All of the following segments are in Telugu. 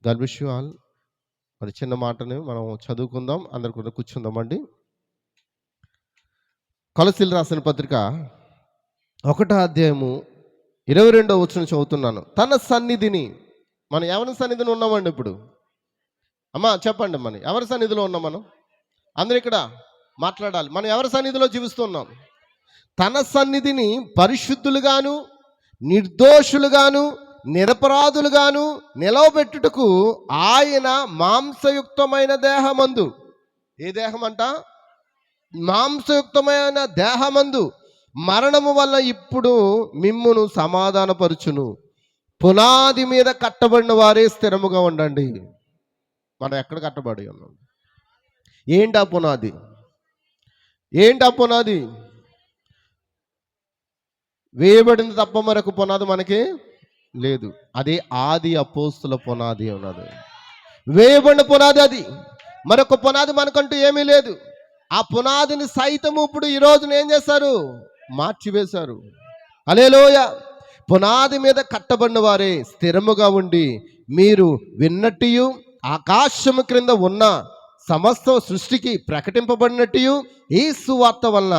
God bless you all. మరి చిన్న మాటని మనం చదువుకుందాం. అందరు కూడా కూర్చుందామండి. కొలస్సీలు రాసిన పత్రిక 1వ అధ్యాయము 22వ వచనం చదువుతున్నాను. తన సన్నిధిని, మనం ఎవరి సన్నిధిని ఉన్నామండి ఇప్పుడు? అమ్మా చెప్పండి, మనం ఎవరి సన్నిధిలో ఉన్నాం? మనం అందరూ ఇక్కడ మాట్లాడాలి. మనం ఎవరి సన్నిధిలో జీవిస్తున్నాం? తన సన్నిధిని పరిశుద్ధులుగాను, నిర్దోషులుగాను, నిరపరాధులుగాను నిలవబెట్టుటకు ఆయన మాంసయుక్తమైన దేహమందు, ఏ దేహం అంట? మాంసయుక్తమైన దేహమందు మరణము వల్ల ఇప్పుడు మిమ్మును సమాధానపరుచును. పునాది మీద కట్టబడిన వారే స్థిరముగా ఉండండి. మనం ఎక్కడ కట్టబడి ఉన్నాం? ఏంటి ఆ పునాది? ఏంటి ఆ పునాది? వేయబడింది తప్ప మరొక పునాది మనకి లేదు. అదే ఆది అపోస్తుల పునాది ఉన్నది. వేయబడిన పునాది అది. మరొక పునాది మనకంటూ ఏమీ లేదు. ఆ పునాదిని సైతము ఇప్పుడు ఈ రోజున ఏం చేశారు? మార్చివేశారు. హల్లెలూయా. పునాది మీద కట్టబడిన వారే స్థిరముగా ఉండి మీరు విన్నట్టు ఆకాశము క్రింద ఉన్న సమస్త సృష్టికి ప్రకటింపబడినట్టు ఈ సువార్త వలన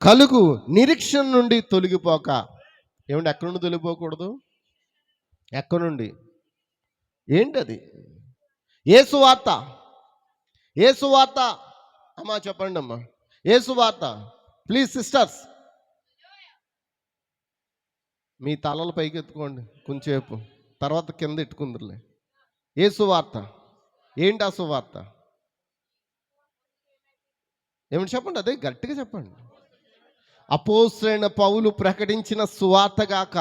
కలుగు నిరీక్షణ నుండి తొలగిపోక. ఏమంటే ఎక్కడి నుండి తొలగిపోకూడదు? ఎక్కడి నుండి? ఏంటది? ఏ సువార్త? ఏ సువార్త? అమ్మా చెప్పండి అమ్మా, ఏ సువార్త? ప్లీజ్ సిస్టర్స్, మీ తలలు పైకి ఎత్తుకోండి కొంచెంసేపు, తర్వాత కింద ఎట్టుకుందరులే. ఏ సువార్త? ఏంటి ఆ సువార్త? ఏమిటి చెప్పండి, అదే గట్టిగా చెప్పండి. అపోస్తలుడైన పౌలు ప్రకటించిన సువార్త గాక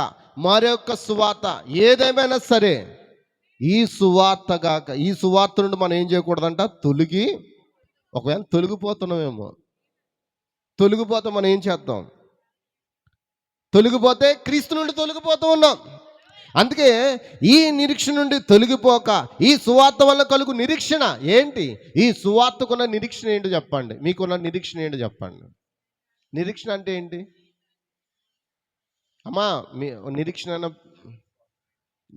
మరొక సువార్త ఏదేమైనా సరే, ఈ సువార్త గాక, ఈ సువార్త నుండి మనం ఏం చేయకూడదంట? ఒకవేళ తొలగిపోతున్నామేమో, తొలగిపోతే మనం ఏం చేద్దాం? తొలగిపోతే క్రీస్తు నుండి తొలగిపోతూ ఉన్నాం. అందుకే ఈ నిరీక్షణ నుండి తొలగిపోక ఈ సువార్త వల్ల కలుగు నిరీక్షణ ఏంటి? ఈ సువార్తకున్న నిరీక్షణ ఏంటో చెప్పండి. మీకున్న నిరీక్షణ ఏంటో చెప్పండి. నిరీక్షణ అంటే ఏంటి అమ్మా? మీ నిరీక్షణ అన్న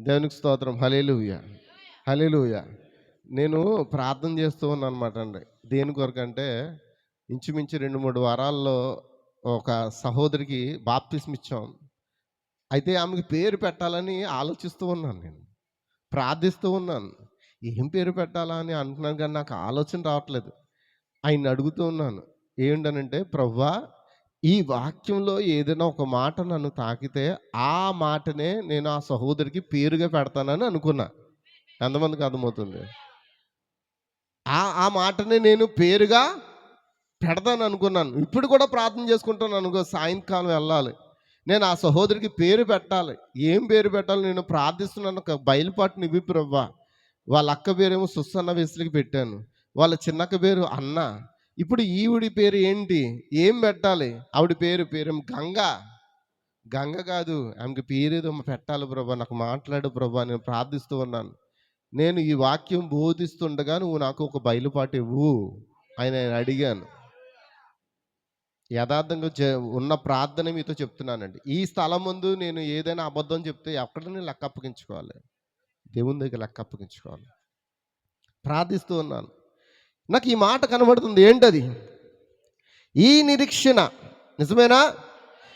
దేవునికి స్తోత్రం. హల్లెలూయా, హల్లెలూయా. నేను ప్రార్థన చేస్తూ ఉన్నాను అనమాట అండి. దేని కొరకంటే, ఇంచుమించు 2-3 వారాల్లో ఒక సహోదరికి బాప్తిస్మ ఇచ్చాం. అయితే ఆమెకి పేరు పెట్టాలని ఆలోచిస్తూ ఉన్నాను, నేను ప్రార్థిస్తూ ఉన్నాను. ఏం పేరు పెట్టాలా అని అంటున్నాను, కానీ నాకు ఆలోచన రావట్లేదు. ఆయన అడుగుతూ ఉన్నాను, ఏంటనంటే, ప్రభువా ఈ వాక్యంలో ఏదైనా ఒక మాట నన్ను తాకితే ఆ మాటనే నేను ఆ సహోదరికి పేరుగా పెడతానని అనుకున్నా. ఎంతమందికి అర్థమవుతుంది? ఆ మాటనే నేను పేరుగా పెడతాను అనుకున్నాను. ఇప్పుడు కూడా ప్రార్థన చేసుకుంటాను అనుకో, సాయంకాలం వెళ్ళాలి, నేను ఆ సహోదరికి పేరు పెట్టాలి. ఏం పేరు పెట్టాలి నేను ప్రార్థిస్తున్నాను. ఒక బయలుపాటుని ఇవ్వి ప్రభువా. వాళ్ళ అక్క పేరేమో సుస్సన్న వెస్లికి పెట్టాను, వాళ్ళ చిన్నక్క పేరు అన్న. ఇప్పుడు ఈవిడి పేరు ఏంటి? ఏం పెట్టాలి? ఆవిడ పేరేమో గంగ కాదు, ఆమెకి పేరేదో పెట్టాలి ప్రభా, నాకు మాట్లాడు ప్రభా. నేను ప్రార్థిస్తూ ఉన్నాను. నేను ఈ వాక్యం బోధిస్తుండగా నువ్వు నాకు ఒక బయలుపాటు ఇవ్వు అని నేను అడిగాను. యథార్థంగా ఉన్న ప్రార్థన మీతో చెప్తున్నానండి. ఈ స్థలం ముందు నేను ఏదైనా అబద్ధం చెప్తే ఎక్కడ నేను లెక్క అప్పగించుకోవాలి? దేవుని దగ్గర లెక్క అప్పగించుకోవాలి. ప్రార్థిస్తూ ఉన్నాను, నాకు ఈ మాట కనబడుతుంది. ఏంటది? ఈ నిరీక్షణ నిజమేనా?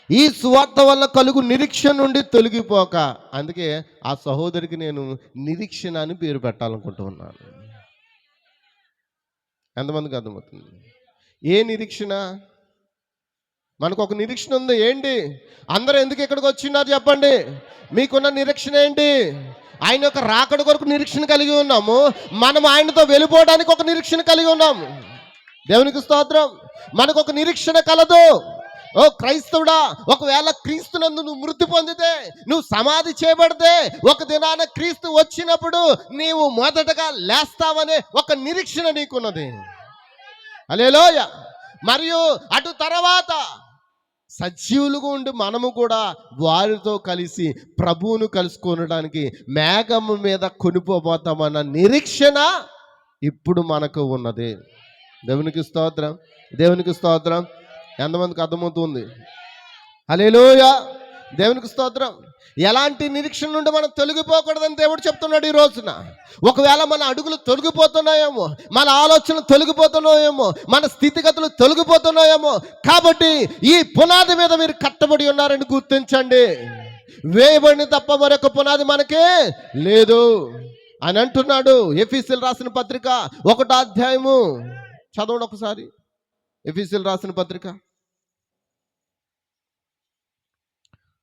ఈ సువార్త వల్ల కలుగు నిరీక్షణ నుండి తొలగిపోక. అందుకే ఆ సహోదరికి నేను నిరీక్షణ అని పేరు పెట్టాలనుకుంటూ ఉన్నాను. ఎంతమందికి అర్థమవుతుంది? ఏ నిరీక్షణ? మనకు ఒక నిరీక్షణ ఉంది. ఏంటి? అందరూ ఎందుకు ఇక్కడికి వచ్చినారు చెప్పండి? మీకున్న నిరీక్షణ ఏంటి? ఆయన యొక్క రాకడ కొరకు నిరీక్షణ కలిగి ఉన్నాము. మనం ఆయనతో వెళ్ళిపోవడానికి ఒక నిరీక్షణ కలిగి ఉన్నాము. దేవునికి స్తోత్రం. మనకు ఒక నిరీక్షణ కలదు. ఓ క్రైస్తవుడా, ఒకవేళ క్రీస్తునందు నువ్వు మృతి పొందితే, నువ్వు సమాధి చేయబడితే, ఒక దినాన క్రీస్తు వచ్చినప్పుడు నీవు మొదటగా లేస్తావనే ఒక నిరీక్షణ నీకున్నది. హల్లెలూయా. మరియు అటు తర్వాత సజీవులుగా ఉండి మనము కూడా వారితో కలిసి ప్రభువును కలుసుకోవడానికి మేఘము మీద కొనిపోబోతామన్న నిరీక్షణ ఇప్పుడు మనకు ఉన్నది. దేవునికి స్తోత్రం, దేవునికి స్తోత్రం. ఎంతమందికి అర్థమవుతుంది? హల్లెలూయా, దేవునికి స్తోత్రం. ఎలాంటి నిరీక్షణ నుండి మనం తొలగిపోకూడదని దేవుడు చెప్తున్నాడు ఈ రోజున. ఒకవేళ మన అడుగులు తొలగిపోతున్నాయేమో, మన ఆలోచనలు తొలగిపోతున్నాయేమో, మన స్థితిగతులు తొలగిపోతున్నాయేమో, కాబట్టి ఈ పునాది మీద మీరు కట్టబడి ఉన్నారని గుర్తించండి. వేయబడిన తప్ప మరొక పునాది మనకే లేదు అని అంటున్నాడు. ఎఫెసీయులకు రాసిన పత్రిక 1వ అధ్యాయము చదవండి ఒకసారి. ఎఫెసీయులకు రాసిన పత్రిక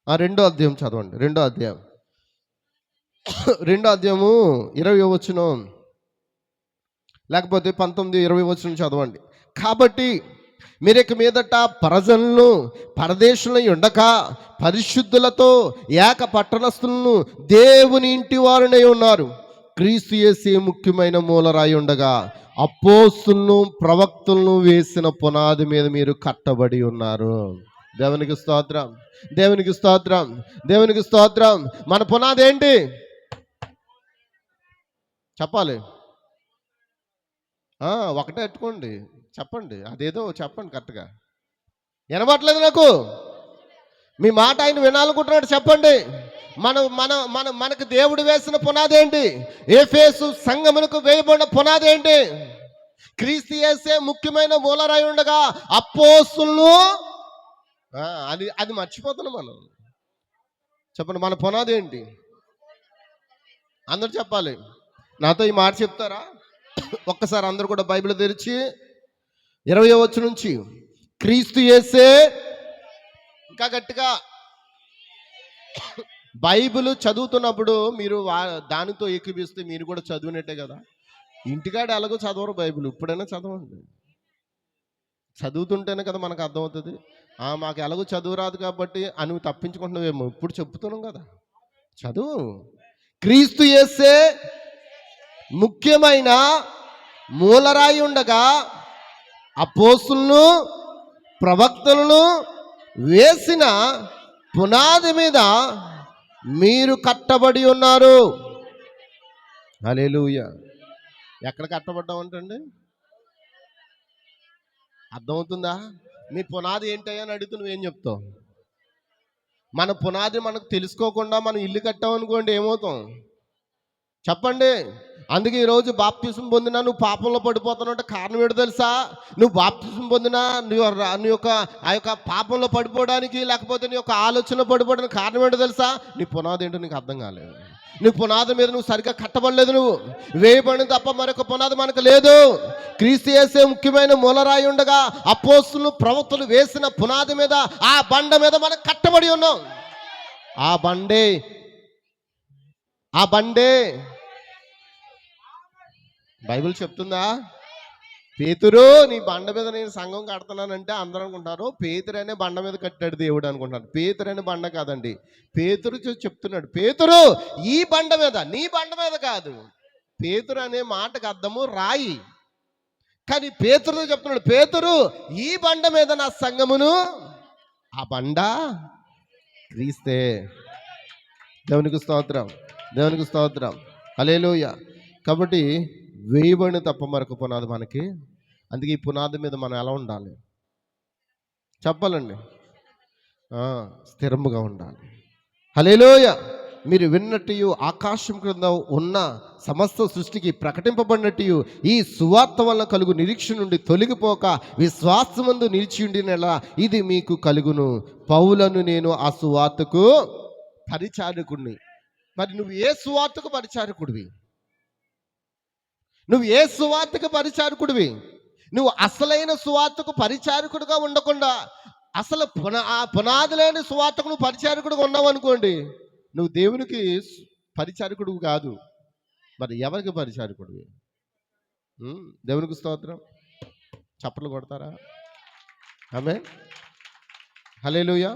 2వ అధ్యాయం చదవండి. 2వ అధ్యాయం 2వ అధ్యాయము 20వ వచనం, లేకపోతే 19, 20 వచనం చదవండి. కాబట్టి మీరిక మీదట పరజనులను పరదేశులను ఉండక పరిశుద్ధులతో ఏక పట్టణస్థులను దేవుని ఇంటి వారునై ఉన్నారు. క్రీస్తు యేసే ముఖ్యమైన మూలరాయి ఉండగా అపోస్తులను ప్రవక్తలను వేసిన పునాది మీద మీరు కట్టబడి ఉన్నారు. దేవునికి స్తోత్రం, దేవునికి స్తోత్రం, దేవునికి స్తోత్రం. మన పునాది ఏంటి చెప్పాలి? ఒకటే ఎట్టుకోండి, చెప్పండి, అదేదో చెప్పండి కరెక్ట్గా. వినబట్లేదు నాకు. మీ మాట ఆయన వినాలనుకుంటున్నాడు, చెప్పండి. మనకు దేవుడు వేసిన పునాది ఏంటి? ఎఫెసు సంఘమునకు వేయబడిన పునాది ఏంటి? క్రీస్తు యేసే ముఖ్యమైన మూలరాయి ఉండగా అపోస్తులు, అది మర్చిపోతున్నాం మనం. చెప్పండి, మన పునాది ఏంటి? అందరూ చెప్పాలి. నాతో ఈ మాట చెప్తారా? ఒక్కసారి అందరూ కూడా బైబిల్ తెరిచి 20వ వచనం నుంచి, క్రీస్తు యేసే, ఇంకా గట్టిగా. బైబిల్ చదువుతున్నప్పుడు మీరు దానితో ఏకీపిస్తే మీరు కూడా చదివినట్టే కదా. ఇంటికాడ ఎలాగో చదవరు బైబిల్, ఇప్పుడైనా చదవండి. చదువుతుంటేనే కదా మనకు అర్థమవుతుంది. మాకు ఎలాగో చదువు రాదు కాబట్టి అని తప్పించుకుంటున్నావేమో, ఇప్పుడు చెప్తున్నాం కదా, చదువు. క్రీస్తు యేసే ముఖ్యమైన మూలరాయి ఉండగా అపోస్తులను ప్రవక్తలను వేసిన పునాది మీద మీరు కట్టబడి ఉన్నారు. హల్లెలూయా. ఎక్కడ కట్టబడ్డామంటండి? అర్థమవుతుందా? మీ పునాది ఏంటయ్యా అని అడిగితే నువ్వేం చెప్తావు? మన పునాది మనకు తెలుసుకోకుండా మనం ఇల్లు కట్టామనుకోండి, ఏమవుతాం చెప్పండి. అందుకే ఈరోజు బాప్తిసం పొందినా నువ్వు పాపంలో పడిపోతున్నావు అంటే కారణం ఏంటో తెలుసా? నువ్వు బాప్తిసం పొందినా నీ యొక్క ఆ యొక్క పాపంలో పడిపోవడానికి, లేకపోతే నీ యొక్క ఆలోచనలో పడిపోవడానికి కారణం ఏంటో తెలుసా? నీ పునాది ఏంటో నీకు అర్థం కాలేదు. నీ పునాది మీద నువ్వు సరిగ్గా కట్టబడలేదు. నువ్వు వేయబడిన తప్ప మరొక పునాది మనకు లేదు. క్రీస్తు యేసే ముఖ్యమైన మూలరాయి ఉండగా అపోస్తులు ప్రవక్తలు వేసిన పునాది మీద, ఆ బండ మీద మనం కట్టబడి ఉన్నాం. ఆ బండే బైబిల్ చెప్తుందా? పేతురు, నీ బండ మీద నేను సంఘం కడుతున్నానంటే అందరూ అనుకుంటారు పేతురు అనే బండ మీద కట్టాడు దేవుడు అనుకుంటారు. పేతురు అనే బండ కాదండి. పేతురు చెప్తున్నాడు, పేతురు ఈ బండ మీద, నీ బండ మీద కాదు. పేతురు అనే మాటకు అర్థము రాయి. కానీ పేతురుతో చెప్తున్నాడు, పేతురు ఈ బండ మీద నా సంఘమును, ఆ బండ క్రీస్తే. దేవునికి స్తోత్రం, దేవునికి స్తోత్రం, హల్లెలూయా. కాబట్టి వేయబడిన తప్ప మరొక పునాది మనకి. అందుకే ఈ పునాది మీద మనం ఎలా ఉండాలి చెప్పాలండి? స్థిరముగా ఉండాలి. హల్లెలూయా. మీరు విన్నట్టు ఆకాశం క్రింద ఉన్న సమస్త సృష్టికి ప్రకటింపబడినట్టు ఈ సువార్త వల్ల కలుగు నిరీక్షణ నుండి తొలగిపోక విశ్వాసమందు నిలిచి ఉండినలా ఇది మీకు కలుగును. పౌలను నేను ఆ సువార్తకు పరిచారకుడిని. మరి నువ్వు ఏ సువార్తకు పరిచారకుడివి? నువ్వు ఏ సువార్తకు పరిచారకుడివి? నువ్వు అసలైన సువార్తకు పరిచారకుడిగా ఉండకుండా అసలు పునాది లేని సువార్తకు నువ్వు పరిచారకుడిగా ఉన్నావు అనుకోండి, నువ్వు దేవునికి పరిచారకుడు కాదు. మరి ఎవరికి పరిచారకుడివి? దేవునికి స్తోత్రం. చప్పట్లు కొడతారా? ఆమేన్, హల్లెలూయా.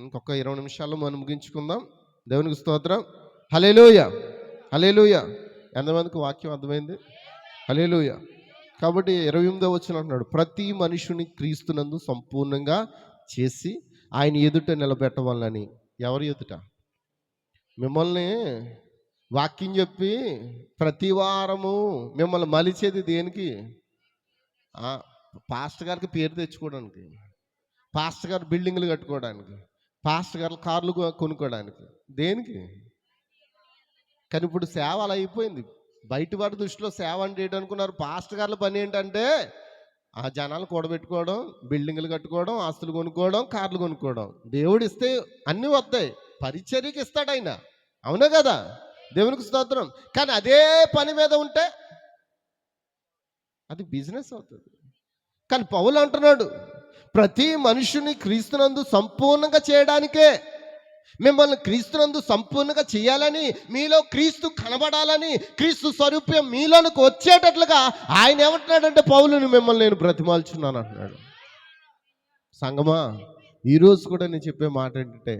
ఇంకొక 20 నిమిషాల్లో మనం ముగించుకుందాం. దేవునికి స్తోత్రం, హల్లెలూయా, హల్లెలూయా. ఎంతమందికి వాక్యం అర్థమైంది? హల్లెలూయా. కాబట్టి 28వ వచనం అంటున్నాడు, ప్రతి మనుషుని క్రీస్తునందు సంపూర్ణంగా చేసి ఆయన ఎదుట నిలబెట్టవాలని. ఎవరి ఎదుట? మిమ్మల్ని వాక్యం చెప్పి ప్రతి వారము మిమ్మల్ని మలిచేది దేనికి? పాస్టర్ గారికి పేరు తెచ్చుకోవడానికి, పాస్టర్ గారు బిల్డింగ్లు కట్టుకోవడానికి, పాస్టర్ గారు కార్లు కొనుక్కోవడానికి. దేనికి? కానీ ఇప్పుడు సేవ అలా అయిపోయింది. బయట వారి దృష్టిలో సేవ అంటే ఏంటనుకున్నారు? పాస్టర్ గారుల పని ఏంటంటే ఆ జనాలు కూడబెట్టుకోవడం, బిల్డింగులు కట్టుకోవడం, ఆస్తులు కొనుక్కోవడం, కార్లు కొనుక్కోవడం. దేవుడు ఇస్తే అన్నీ వస్తాయి. పరిచర్యకి ఇస్తాడు ఆయన. అవునా కదా? దేవునికి స్తోత్రం. కానీ అదే పని మీద ఉంటే అది బిజినెస్ అవుతుంది. కానీ పౌలు అంటున్నాడు, ప్రతి మనుషుని క్రీస్తునందు సంపూర్ణంగా చేయడానికే, మిమ్మల్ని క్రీస్తునందు సంపూర్ణంగా చేయాలని, మీలో క్రీస్తు కనబడాలని, క్రీస్తు స్వరూప్యం మీలోనికి వచ్చేటట్లుగా ఆయన ఏమంటున్నాడంటే, పౌలుని మిమ్మల్ని నేను బ్రతిమాల్చున్నాను అంటున్నాడు. సంగమా, ఈరోజు కూడా నేను చెప్పే మాట ఏంటంటే,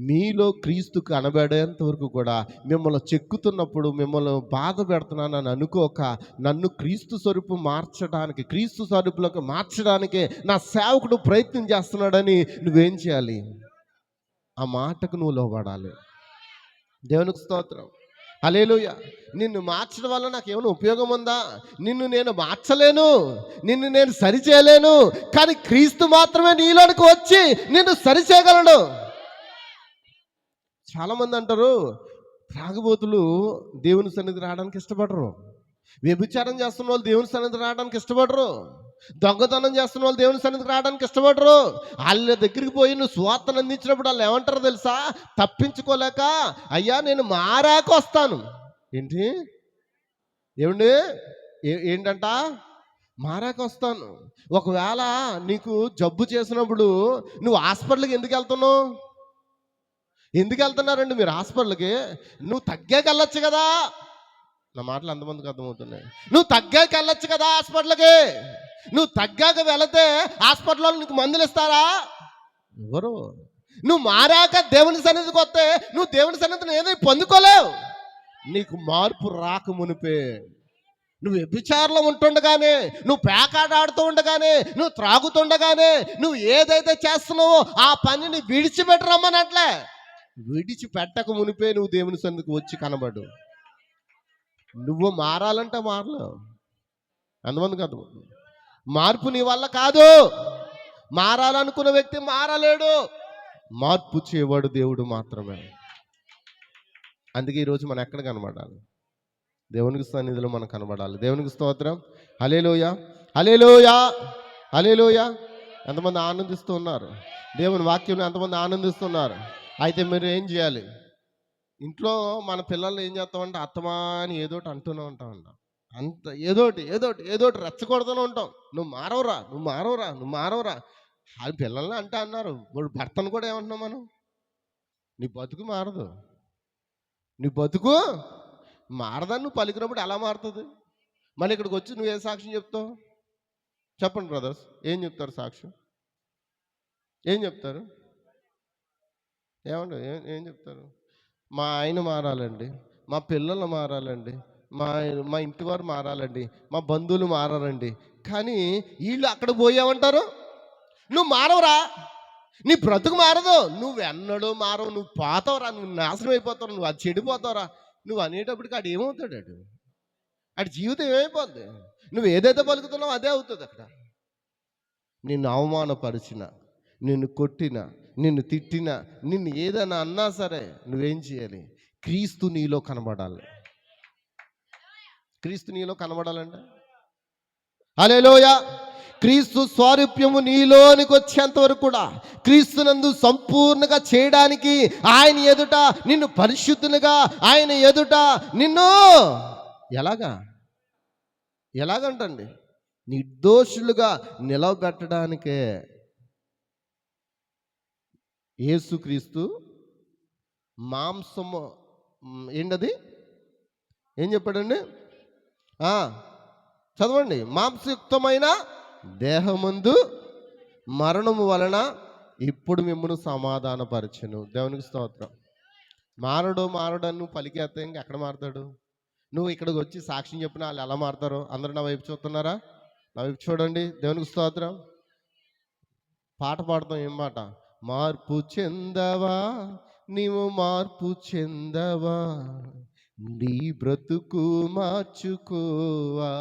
మీలో క్రీస్తు కనబడేంత వరకు కూడా మిమ్మల్ని చెక్కుతున్నప్పుడు, మిమ్మల్ని బాధ పెడుతున్నానని అనుకోక, నన్ను క్రీస్తు స్వరూపం మార్చడానికి, క్రీస్తు స్వరూపులోకి మార్చడానికే నా సేవకుడు ప్రయత్నం చేస్తున్నాడని నువ్వేం చేయాలి? ఆ మాటకు నువ్వు లోబడాలి. దేవునికి స్తోత్రం. హల్లెలూయా. నిన్ను మార్చడం వల్ల నాకు ఏమైనా ఉపయోగం ఉందా? నిన్ను నేను మార్చలేను, నిన్ను నేను సరిచేయలేను. కానీ క్రీస్తు మాత్రమే నీలోనికి వచ్చి నిన్ను సరిచేయగలడు. చాలామంది అంటారు, త్రాగుబోతులు దేవుని సన్నిధి రావడానికి ఇష్టపడరు, వ్యభిచారం చేస్తున్న వాళ్ళు దేవుని సన్నిధి రావడానికి ఇష్టపడరు, దొంగతనం చేస్తున్న వాళ్ళు దేవుని సన్నిధికి రావడానికి ఇష్టపడరు. వాళ్ళ దగ్గరికి పోయి నువ్వు సువార్తను అందించినప్పుడు వాళ్ళు ఏమంటారో తెలుసా? తప్పించుకోలేక, అయ్యా నేను మారాక వస్తాను. ఏంటి? ఏమండి? ఏంటంట? మారాక వస్తాను. ఒకవేళ నీకు జబ్బు చేసినప్పుడు నువ్వు హాస్పిటల్కి ఎందుకు వెళ్తున్నావు? ఎందుకు వెళ్తున్నారండి మీరు హాస్పిటల్కి? నువ్వు తగ్గాక వెళ్ళొచ్చు కదా. నా మాటలు ఎంతమందికి అర్థమవుతున్నాయి? నువ్వు తగ్గాక వెళ్ళొచ్చు కదా హాస్పిటల్కి. నువ్వు తగ్గాక వెళితే హాస్పిటల్లో నీకు మందులు ఇస్తారా? ఎవరు? నువ్వు మారాక దేవుని సన్నిధికి వస్తే నువ్వు దేవుని సన్నిధిని ఏదో పొందుకోలేవు. నీకు మార్పు రాక మునిపే, నువ్వు వ్యభిచారంలో ఉంటుండగానే, నువ్వు పేకాట ఆడుతూ ఉండగానే, నువ్వు త్రాగుతుండగానే, నువ్వు ఏదైతే చేస్తున్నావో ఆ పనిని విడిచిపెట్టరమ్మనట్లే. విడిచిపెట్టక మునిపే నువ్వు దేవుని సన్నిధికి వచ్చి కనబడు. నువ్వు మారాలంటే మారలేవు. ఎంతమందికి అర్థమవుతుంది? మార్పు నీ వల్ల కాదు. మారాలనుకున్న వ్యక్తి మారలేడు. మార్పు చేయవాడు దేవుడు మాత్రమే. అందుకే ఈరోజు మనం ఎక్కడ కనబడాలి? దేవునికి సన్నిధిలో మనం కనబడాలి. దేవునికి స్తోత్రం. హల్లెలూయా, హల్లెలూయా, హల్లెలూయా. ఎంతమంది ఆనందిస్తూ ఉన్నారు? దేవుని వాక్యం ఎంతమంది ఆనందిస్తున్నారు? అయితే మీరు ఏం చేయాలి? ఇంట్లో మన పిల్లల్ని ఏం చేస్తామంటే అత్తమా అని ఏదోటి అంటూనే ఉంటామంట. అంత ఏదోటి రెచ్చగొడుతూనే ఉంటాం. నువ్వు మారవరా, నువ్వు మారవరా, నువ్వు మారవరా. అది పిల్లల్ని అంటే అన్నారు. ఇప్పుడు భర్తను కూడా ఏమంటున్నాం మనం? నీ బతుకు మారదు, నీ బతుకు మారదని నువ్వు పలికినప్పుడు ఎలా మారుతుంది? మళ్ళీ ఇక్కడికి వచ్చి నువ్వేం సాక్ష్యం చెప్తావు? చెప్పండి బ్రదర్స్, ఏం చెప్తారు సాక్ష్యం? ఏం చెప్తారు? ఏమండి? ఏం చెప్తారు? మా ఆయన మారాలండి, మా పిల్లలు మారాలండి, మా ఇంటి వారు మారాలండి, మా బంధువులు మారాలండి. కానీ వీళ్ళు అక్కడ పోయామంటారు, నువ్వు మారవరా, నీ బ్రతుకు మారదు, నువ్వు ఎన్నడూ మారవు, నువ్వు పోతావురా, నువ్వు నాశనం అయిపోతావు, నువ్వు అది చెడిపోతావురా. నువ్వు అనేటప్పటికి ఆడు ఏమవుతాడు? ఆడి జీవితం ఏమైపోద్ది? నువ్వు ఏదైతే పలుకుతున్నావు అదే అవుతుంది. అక్కడ నిన్ను అవమానపరిచిన, నిన్ను కొట్టిన, నిన్ను తిట్టిన, నిన్ను ఏదైనా అన్నా సరే నువ్వేం చేయాలి? క్రీస్తు నీలో కనబడాలి. క్రీస్తు నీలో కనబడాలంటే హల్లెలూయా. క్రీస్తు స్వారూప్యము నీలోనికి వచ్చేంత వరకు కూడా క్రీస్తునందు సంపూర్ణంగా చేయడానికి ఆయన ఎదుట నిన్ను పరిశుద్ధునిగా, ఆయన ఎదుట నిన్ను ఎలాగంటండి నిర్దోషులుగా నిలవబెట్టడానికే యేసుక్రీస్తు మాంసము ఏంటది? ఏం చెప్పాడండి? చదవండి. మాంసయుక్తమైన దేహమందు మరణము వలన ఇప్పుడు మిమ్మల్ని సమాధానపరచును. దేవునికి స్తోత్రం. మారడు అని నువ్వు పలికేస్తే ఇంక ఎక్కడ మారుతాడు? నువ్వు ఇక్కడికి వచ్చి సాక్ష్యం చెప్పిన వాళ్ళు ఎలా మారుతారు? అందరూ నా వైపు చూస్తున్నారా? నా వైపు చూడండి. దేవునికి స్తోత్రం. పాట పాడతాం. ఏం పాట? మార్పు చెందవా, నీవు మార్పు చెందవా, నీ బ్రతుకు మార్చుకోవా,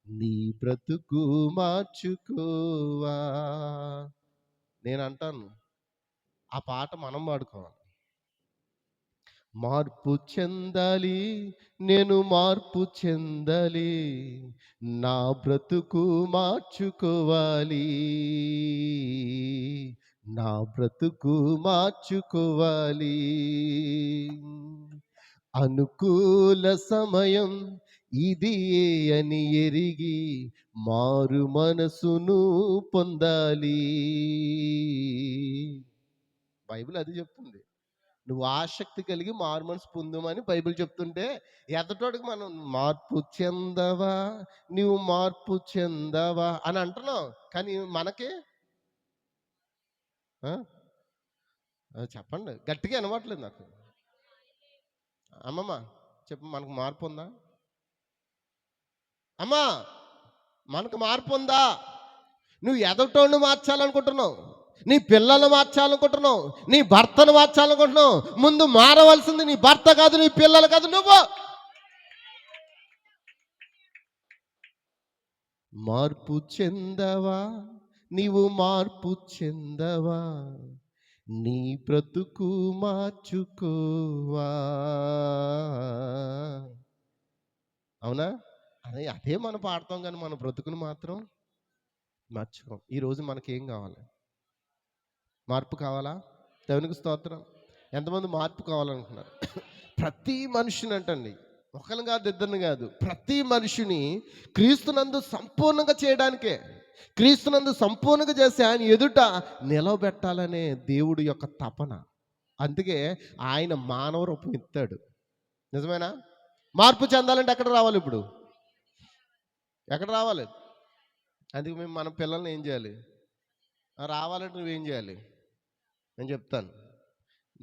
నీ బ్రతుకు మార్చుకోవా. నేను అంటాను, ఆ పాట మనం పాడుకోవాలి. మార్పు చెందాలి, నేను మార్పు చెందాలి, నా బ్రతుకు మార్చుకోవాలి, నా బ్రతుకు మార్చుకోవాలి. అనుకూల సమయం ఇది అని ఎరిగి మారు మనసును పొందాలి. బైబిల్ అది చెప్తుంది. నువ్వు ఆసక్తి కలిగి మారు మనసు పొందుమని బైబిల్ చెప్తుంటే, ఎదటోడికి మనం మార్పు చెందవా, నువ్వు మార్పు చెందవా అని అంటున్నావు. కానీ మనకి ఆ? చెప్పండి, గట్టిగా వినవట్లేదు నాకు. అమ్మమ్మ చెప్పు, మనకు మార్పు ఉందా? అమ్మా, మనకు మార్పు ఉందా? నువ్వు ఎదటోడిని మార్చాలనుకుంటున్నావు, నీ పిల్లలు మార్చాలనుకుంటున్నావు, నీ భర్తను మార్చాలనుకుంటున్నావు. ముందు మారవలసింది నీ భర్త కాదు, నీ పిల్లలు కాదు, నువ్వు. మార్పు చెందవా, నీవు మార్పు చెందవా, నీ బ్రతుకు మార్చుకోవా. అవునా? అదే మనం పాడతాం, కానీ మన బ్రతుకును మాత్రం మార్చుకోం. ఈరోజు మనకేం కావాలి? మార్పు కావాలా? దేవునికి స్తోత్రం. ఎంతమంది మార్పు కావాలనుకున్నారు? ప్రతి మనిషిని అంటండి, ఒకరిని కాదు, ఇద్దరిని కాదు, ప్రతి మనిషిని క్రీస్తునందు సంపూర్ణంగా చేయడానికే, క్రీస్తునందు సంపూర్ణంగా చేసి ఆయన ఎదుట నిలవబెట్టాలనే దేవుడి యొక్క తపన. అందుకే ఆయన మానవ రూపం ఎత్తాడు. నిజమేనా? మార్పు చెందాలంటే ఎక్కడ రావాలి? ఇప్పుడు ఎక్కడ రావాలి? అందుకే మేము మన పిల్లల్ని ఏం చేయాలి? రావాలంటే నువ్వేం చేయాలి? నేను చెప్తాను,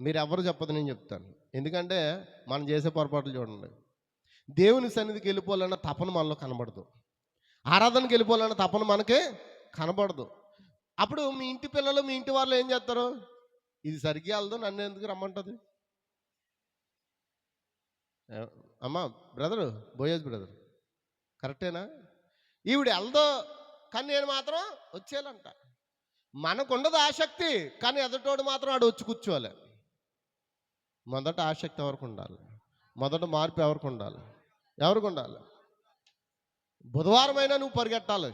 మీరు ఎవరు చెప్పదు, నేను చెప్తాను. ఎందుకంటే మనం చేసే పొరపాట్లు చూడండి. దేవుని సన్నిధికి వెళ్ళిపోవాలన్న తపన మనలో కనబడదు, ఆరాధనకి వెళ్ళిపోవాలన్న తపన మనకే కనబడదు. అప్పుడు మీ ఇంటి పిల్లలు, మీ ఇంటి వాళ్ళు ఏం చేస్తారు? ఇది సరిగ్గా వెళ్దు, నన్ను ఎందుకు రమ్మంటుంది? అమ్మా బ్రదరు, బోయేజ్ బ్రదర్, కరెక్టేనా? ఈవిడ వెళ్దో, కానీ నేను మాత్రం వచ్చేయాలంట. మనకుండదు ఆసక్తి, కానీ ఎదుటోడు మాత్రం ఆడు వచ్చి కూర్చోవాలి. మొదట ఆసక్తి ఎవరికి ఉండాలి? మొదట మార్పు ఎవరికి ఉండాలి? ఎవరికి ఉండాలి? బుధవారమైనా నువ్వు పరిగెట్టాలి,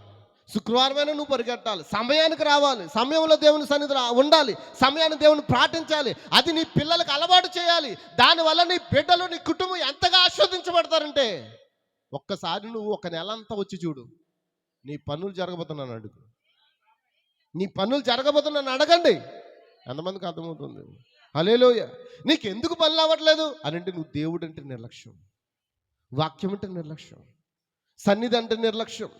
శుక్రవారమైనా నువ్వు పరిగెట్టాలి, సమయానికి రావాలి, సమయంలో దేవుని సన్నిధిలో ఉండాలి, సమయాన్ని దేవుని ప్రార్థించాలి. అది నీ పిల్లలకు అలవాటు చేయాలి. దానివల్ల నీ బిడ్డలు, నీ కుటుంబం ఎంతగా ఆస్వాదించబడతారంటే, ఒక్కసారి నువ్వు ఒక నెల అంతా వచ్చి చూడు, నీ పనులు జరగబోతున్నాను అడుగు, నీ పనులు జరగబోతున్నాను అడగండి. ఎంతమందికి అర్థమవుతుంది? హల్లెలూయా. నీకు ఎందుకు పనులు అవ్వట్లేదు అని అంటే, నువ్వు దేవుడు అంటే నిర్లక్ష్యం, వాక్యం అంటే నిర్లక్ష్యం, సన్నిధి అంటే నిర్లక్ష్యం,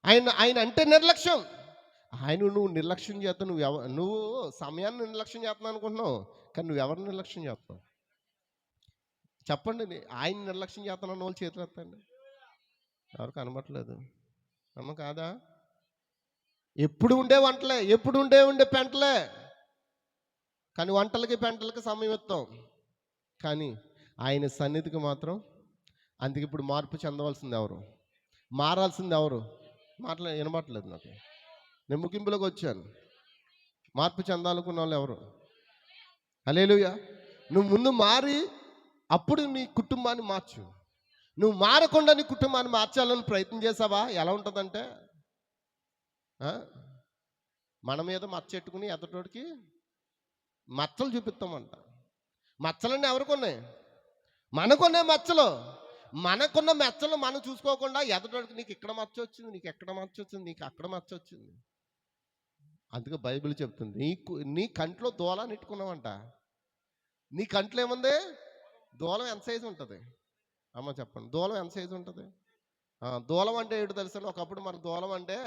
ఆయన అంటే నిర్లక్ష్యం. నువ్వు నిర్లక్ష్యం చేస్తావు. నువ్వు సమయాన్ని నిర్లక్ష్యం చేస్తున్నావు అనుకుంటున్నావు, కానీ నువ్వు ఎవరిని నిర్లక్ష్యం చేస్తావు? చెప్పండి. ఆయన నిర్లక్ష్యం చేస్తున్నావు వాళ్ళు చేతులు ఎత్తండి. ఎవరు కనబట్టలేదు? అమ్మ కాదా? ఎప్పుడు ఉండే వంటలే, ఎప్పుడు ఉండే పెంటలే, కానీ వంటలకి పెంటలకి సమయం ఇస్తాం, కానీ ఆయన సన్నిధికి మాత్రం. అందుకే ఇప్పుడు మార్పు చెందవలసింది ఎవరు? మారాల్సింది ఎవరు? వినబట్టలేదు నాకు. నేను ముగింపులోకి వచ్చాను. మార్పు చెందాలనుకున్న వాళ్ళు ఎవరు? హల్లెలూయా. నువ్వు ముందు మారి అప్పుడు నీ కుటుంబాన్ని మార్చు. నువ్వు మారకుండా నీ కుటుంబాన్ని మార్చాలని ప్రయత్నం చేసావా? ఎలా ఉంటుందంటే, మన మీద మచ్చెట్టుకుని ఎదటోడికి మచ్చలు చూపిస్తామంట. మచ్చలన్నీ ఎవరికొన్నాయి? మనకున్నాయి మచ్చలు. మనకున్న మెచ్చలు మనం చూసుకోకుండా ఎదటోడికి నీకు ఇక్కడ మచ్చ వచ్చింది, నీకు ఎక్కడ మచ్చ వచ్చింది, నీకు అక్కడ మచ్చ వచ్చింది. అందుకే బైబిల్ చెప్తుంది, నీ కంట్లో దూలాన్ని నెట్టుకున్నావంట. నీ కంట్లో ఏముంది? దూలం ఎంత సైజు ఉంటుంది? అమ్మ చెప్పండి, దూలం ఎంత సైజు ఉంటుంది? దూలం అంటే ఏంటో తెలుసా? ఒకప్పుడు మన దూలం అంటే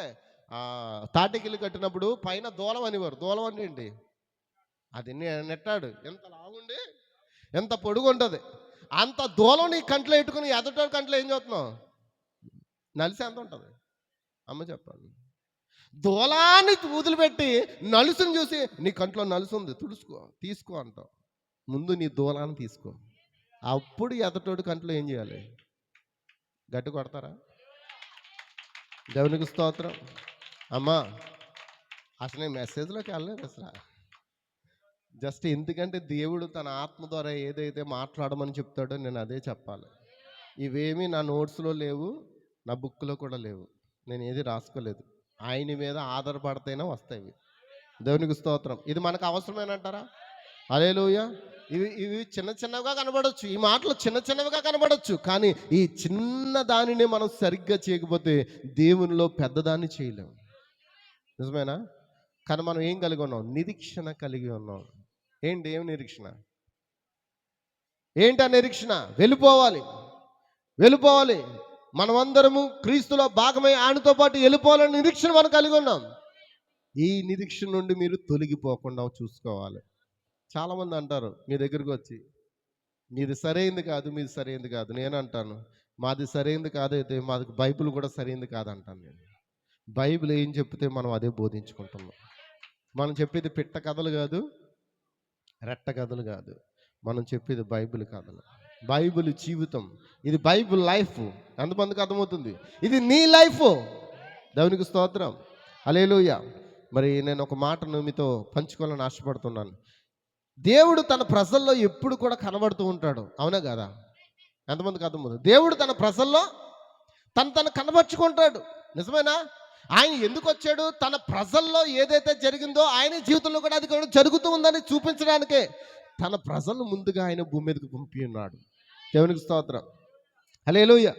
తాటికిల్లు కట్టినప్పుడు పైన దూలం అనేవారు. దూలం అంటే ఏంటి? అది నెట్టాడు ఎంత లావుండి ఎంత పొడుగు ఉంటుంది. అంత దూలం నీ కంట్లో పెట్టుకుని ఎదటో కంట్లో ఏం చేస్తున్నావు? నలిసి ఎంత ఉంటుంది? అమ్మ చెప్పండి. దూలాన్ని వదిలిపెట్టి నలుసుని చూసి, నీ కంట్లో నలుసు ఉంది తుడుచుకో, తీసుకో అంటావు. ముందు నీ దూలాన్ని తీసుకో, అప్పుడు ఎదటోడి కంట్లో ఏం చేయాలి? గట్టి కొడతారా? దేవునికి స్తోత్రం. అమ్మా అసలు నేను మెసేజ్లోకి వెళ్ళలేదు అసలు. జస్ట్ ఎందుకంటే దేవుడు తన ఆత్మ ద్వారా ఏదైతే మాట్లాడమని చెప్తాడో నేను అదే చెప్పాలి. ఇవేమీ నా నోట్స్లో లేవు, నా బుక్లో కూడా లేవు. నేను ఏది రాసుకోలేదు. ఆయన మీద ఆధారపడితేనే వస్తాయి. దేవునికి స్తోత్రం. ఇది మనకు అవసరమేనంటారా? హల్లెలూయా. ఇవి చిన్న చిన్నవిగా కనబడవచ్చు, ఈ మాటలు చిన్న చిన్నవిగా కనబడవచ్చు, కానీ ఈ చిన్న దానిని మనం సరిగ్గా చేయకపోతే దేవునిలో పెద్దదాన్ని చేయలేము. నిజమేనా? కానీ మనం ఏం కలిగి ఉన్నాం? నిరీక్షణ కలిగి ఉన్నాం. ఏంటి? ఏం నిరీక్షణ? ఏంటి ఆ నిరీక్షణ? వెళ్ళిపోవాలి. మనమందరము క్రీస్తులో భాగమై ఆయనతో పాటు వెళ్ళిపోవాలని నిరీక్షణ మనం కలిగి ఉన్నాం. ఈ నిరీక్షణ నుండి మీరు తొలగిపోకుండా చూసుకోవాలి. చాలామంది అంటారు మీ దగ్గరికి వచ్చి, మీది సరైంది కాదు. నేను అంటాను, మాది సరైంది కాదైతే మాది బైబిల్ కూడా సరైంది కాదంటాను నేను. బైబిల్ ఏం చెప్తే మనం అదే బోధించుకుంటున్నాం. మనం చెప్పేది పిట్ట కథలు కాదు, రెట్ట కథలు కాదు. మనం చెప్పేది బైబిల్ కథలు, బైబిల్ జీవితం. ఇది బైబిల్ లైఫ్. ఎంతమందికి అర్థమవుతుంది? ఇది నీ లైఫ్. దేవునికి స్తోత్రం. హల్లెలూయా. మరి నేను ఒక మాటను మీతో పంచుకోవాలని ఆశపడుతున్నాను. దేవుడు తన ప్రజల్లో ఎప్పుడు కూడా కనబడుతూ ఉంటాడు. అవునా కదా? ఎంతమందికి అర్థమవుతుంది? దేవుడు తన ప్రజల్లో తను కనబరుచుకుంటాడు. నిజమేనా? ఆయన ఎందుకు వచ్చాడు? తన ప్రజల్లో ఏదైతే జరిగిందో ఆయన జీవితంలో కూడా అది కూడా జరుగుతూ ఉందని చూపించడానికే తన ప్రజలను ముందుగా ఆయన భూమి మీదకి పంపి ఉన్నాడు. దేవునికి స్తోత్రం. హల్లెలూయా.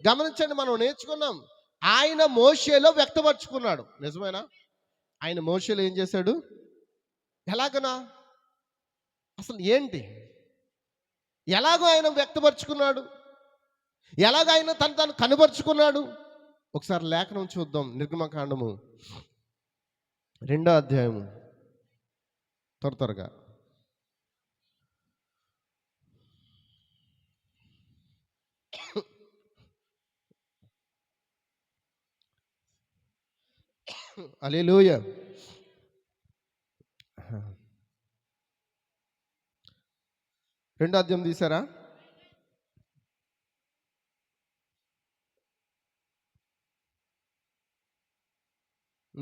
గమనించండి, మనం నేర్చుకున్నాం, ఆయన మోషేలో వ్యక్తపరుచుకున్నాడు. నిజమేనా? ఆయన మోషేలో ఏం చేశాడు? ఎలాగనా? అసలు ఏంటి? ఎలాగో ఆయన వ్యక్తపరుచుకున్నాడు? ఎలాగ ఆయన తను కనబరుచుకున్నాడు? ఒకసారి లేఖనం చూద్దాం. నిర్గమకాండము 2వ అధ్యాయము. త్వరగా హల్లెలూయా. 2వ అధ్యాయం తీసారా?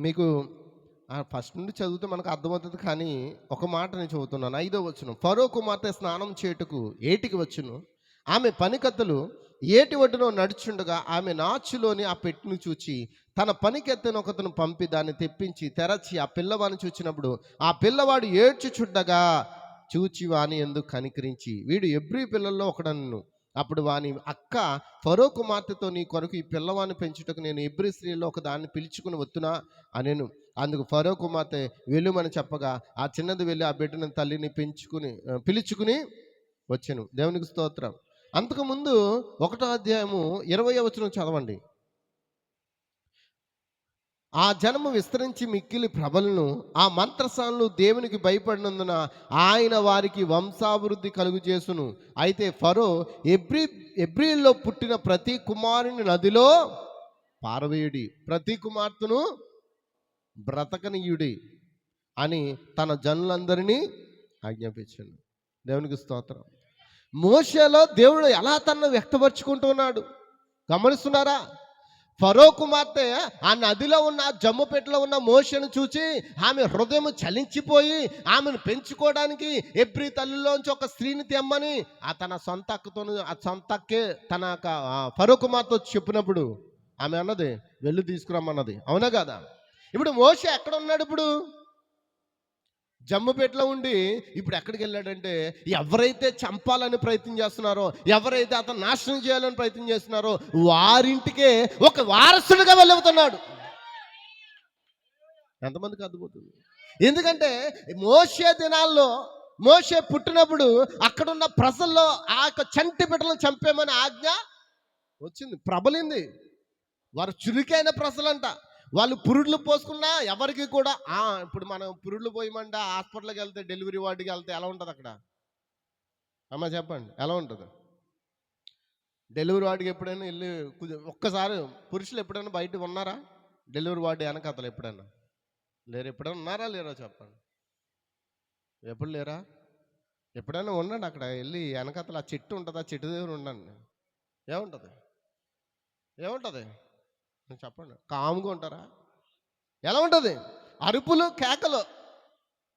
మీకు ఫస్ట్ నుండి చదివితే మనకు అర్థమవుతుంది, కానీ ఒక మాట నేను చదువుతున్నాను. 5వ వచనం. ఫరో కుమార్తె స్నానం చేయుటకు ఏటికి వచ్చును. ఆమె పనికత్తెలు ఏటి ఒడ్డున నడుచుండగా ఆమె నాచులోని ఆ పెట్టును చూచి తన పనికెత్తెను ఒకతను పంపి దాన్ని తెప్పించి తెరచి ఆ పిల్లవాడిని చూచినప్పుడు ఆ పిల్లవాడు ఏడ్చుచుండగా చూచి వాని ఎందుకు కనికరించి, వీడు ఎబ్రీ పిల్లల్లో ఒకడను. అప్పుడు వాని అక్క ఫరో కుమార్తెతో, నీ కొరకు ఈ పిల్లవాడిని పెంచుటకు నేను ఎబ్రీ స్త్రీలో ఒక దాన్ని పిలుచుకుని వస్తున్నా అనేను. అందుకు ఫరో కుమార్తె వెళ్ళుమని చెప్పగా ఆ చిన్నది వెళ్ళి ఆ బిడ్డను తల్లిని పిలుచుకుని వచ్చాను. దేవునికి స్తోత్రం. అంతకుముందు 1వ అధ్యాయము 20వ వచనం చదవండి. ఆ జనము విస్తరించి మిక్కిలి ప్రబలను, ఆ మంత్రసానులు దేవునికి భయపడినందున ఆయన వారికి వంశాభివృద్ధి కలుగు చేసును. అయితే ఫరో ఎబ్రీల్లో పుట్టిన ప్రతి కుమారుని నదిలో పారవేయుడి, ప్రతి కుమార్తెను బ్రతకనీయుడి అని తన జనులందరినీ ఆజ్ఞాపించాడు. దేవునికి స్తోత్రం. మోషేలో దేవుడు ఎలా తనను వ్యక్తపరుచుకుంటున్నాడు గమనిస్తున్నారా? ఫరో కుమార్తె ఆ నదిలో ఉన్న జమ్ముపెట్టలో ఉన్న మోషేను చూచి ఆమె హృదయం చలించిపోయి ఆమెను పెంచుకోవడానికి ఎబ్రీ తల్లిలోంచి ఒక స్త్రీని తెమ్మని తన సొంత అక్కే తన ఫరో కుమార్తె చెప్పినప్పుడు ఆమె అన్నది వెళ్ళి తీసుకురమ్మన్నది. అవునా కదా? ఇప్పుడు మోషే ఎక్కడ ఉన్నాడు? ఇప్పుడు జమ్ముపేటలో ఉండి ఇప్పుడు ఎక్కడికి వెళ్ళాడంటే, ఎవరైతే చంపాలని ప్రయత్నం చేస్తున్నారో, ఎవరైతే అతను నాశనం చేయాలని ప్రయత్నం చేస్తున్నారో వారింటికే ఒక వారసుడిగా వెళ్ళవుతున్నాడు. ఎంతమందికి అర్థమవుతుంది? ఎందుకంటే మోషే దినాల్లో మోషే పుట్టినప్పుడు అక్కడున్న ప్రజల్లో ఆ యొక్క చంటి బిడ్డలను చంపేమని ఆజ్ఞ వచ్చింది, ప్రబలింది. వారు చురుకైన ప్రజలంట. వాళ్ళు పురుడులు పోసుకున్నా ఎవరికి కూడా ఇప్పుడు మనం పురుడులు పోయమంటే హాస్పిటల్కి వెళ్తే, డెలివరీ వార్డుకి వెళ్తే ఎలా ఉంటుంది అక్కడ? అమ్మ చెప్పండి, ఎలా ఉంటుంది? డెలివరీ వార్డుకి ఎప్పుడైనా వెళ్ళి ఒక్కసారి పురుషులు ఎప్పుడైనా బయట ఉన్నారా? డెలివరీ వార్డు వెనకతలు ఎప్పుడైనా లేరు? ఎప్పుడైనా ఉన్నారా లేరా చెప్పండి. ఎప్పుడు లేరా? ఎప్పుడైనా ఉండండి అక్కడ వెళ్ళి వెనకతలు ఆ చెట్టు ఉంటుంది, ఆ చెట్టు దగ్గర ఉండండి. ఏముంటుంది? చెప్పండి. కాముగా ఉంటారా? ఎలా ఉంటుంది? అరుపులు కేకలు.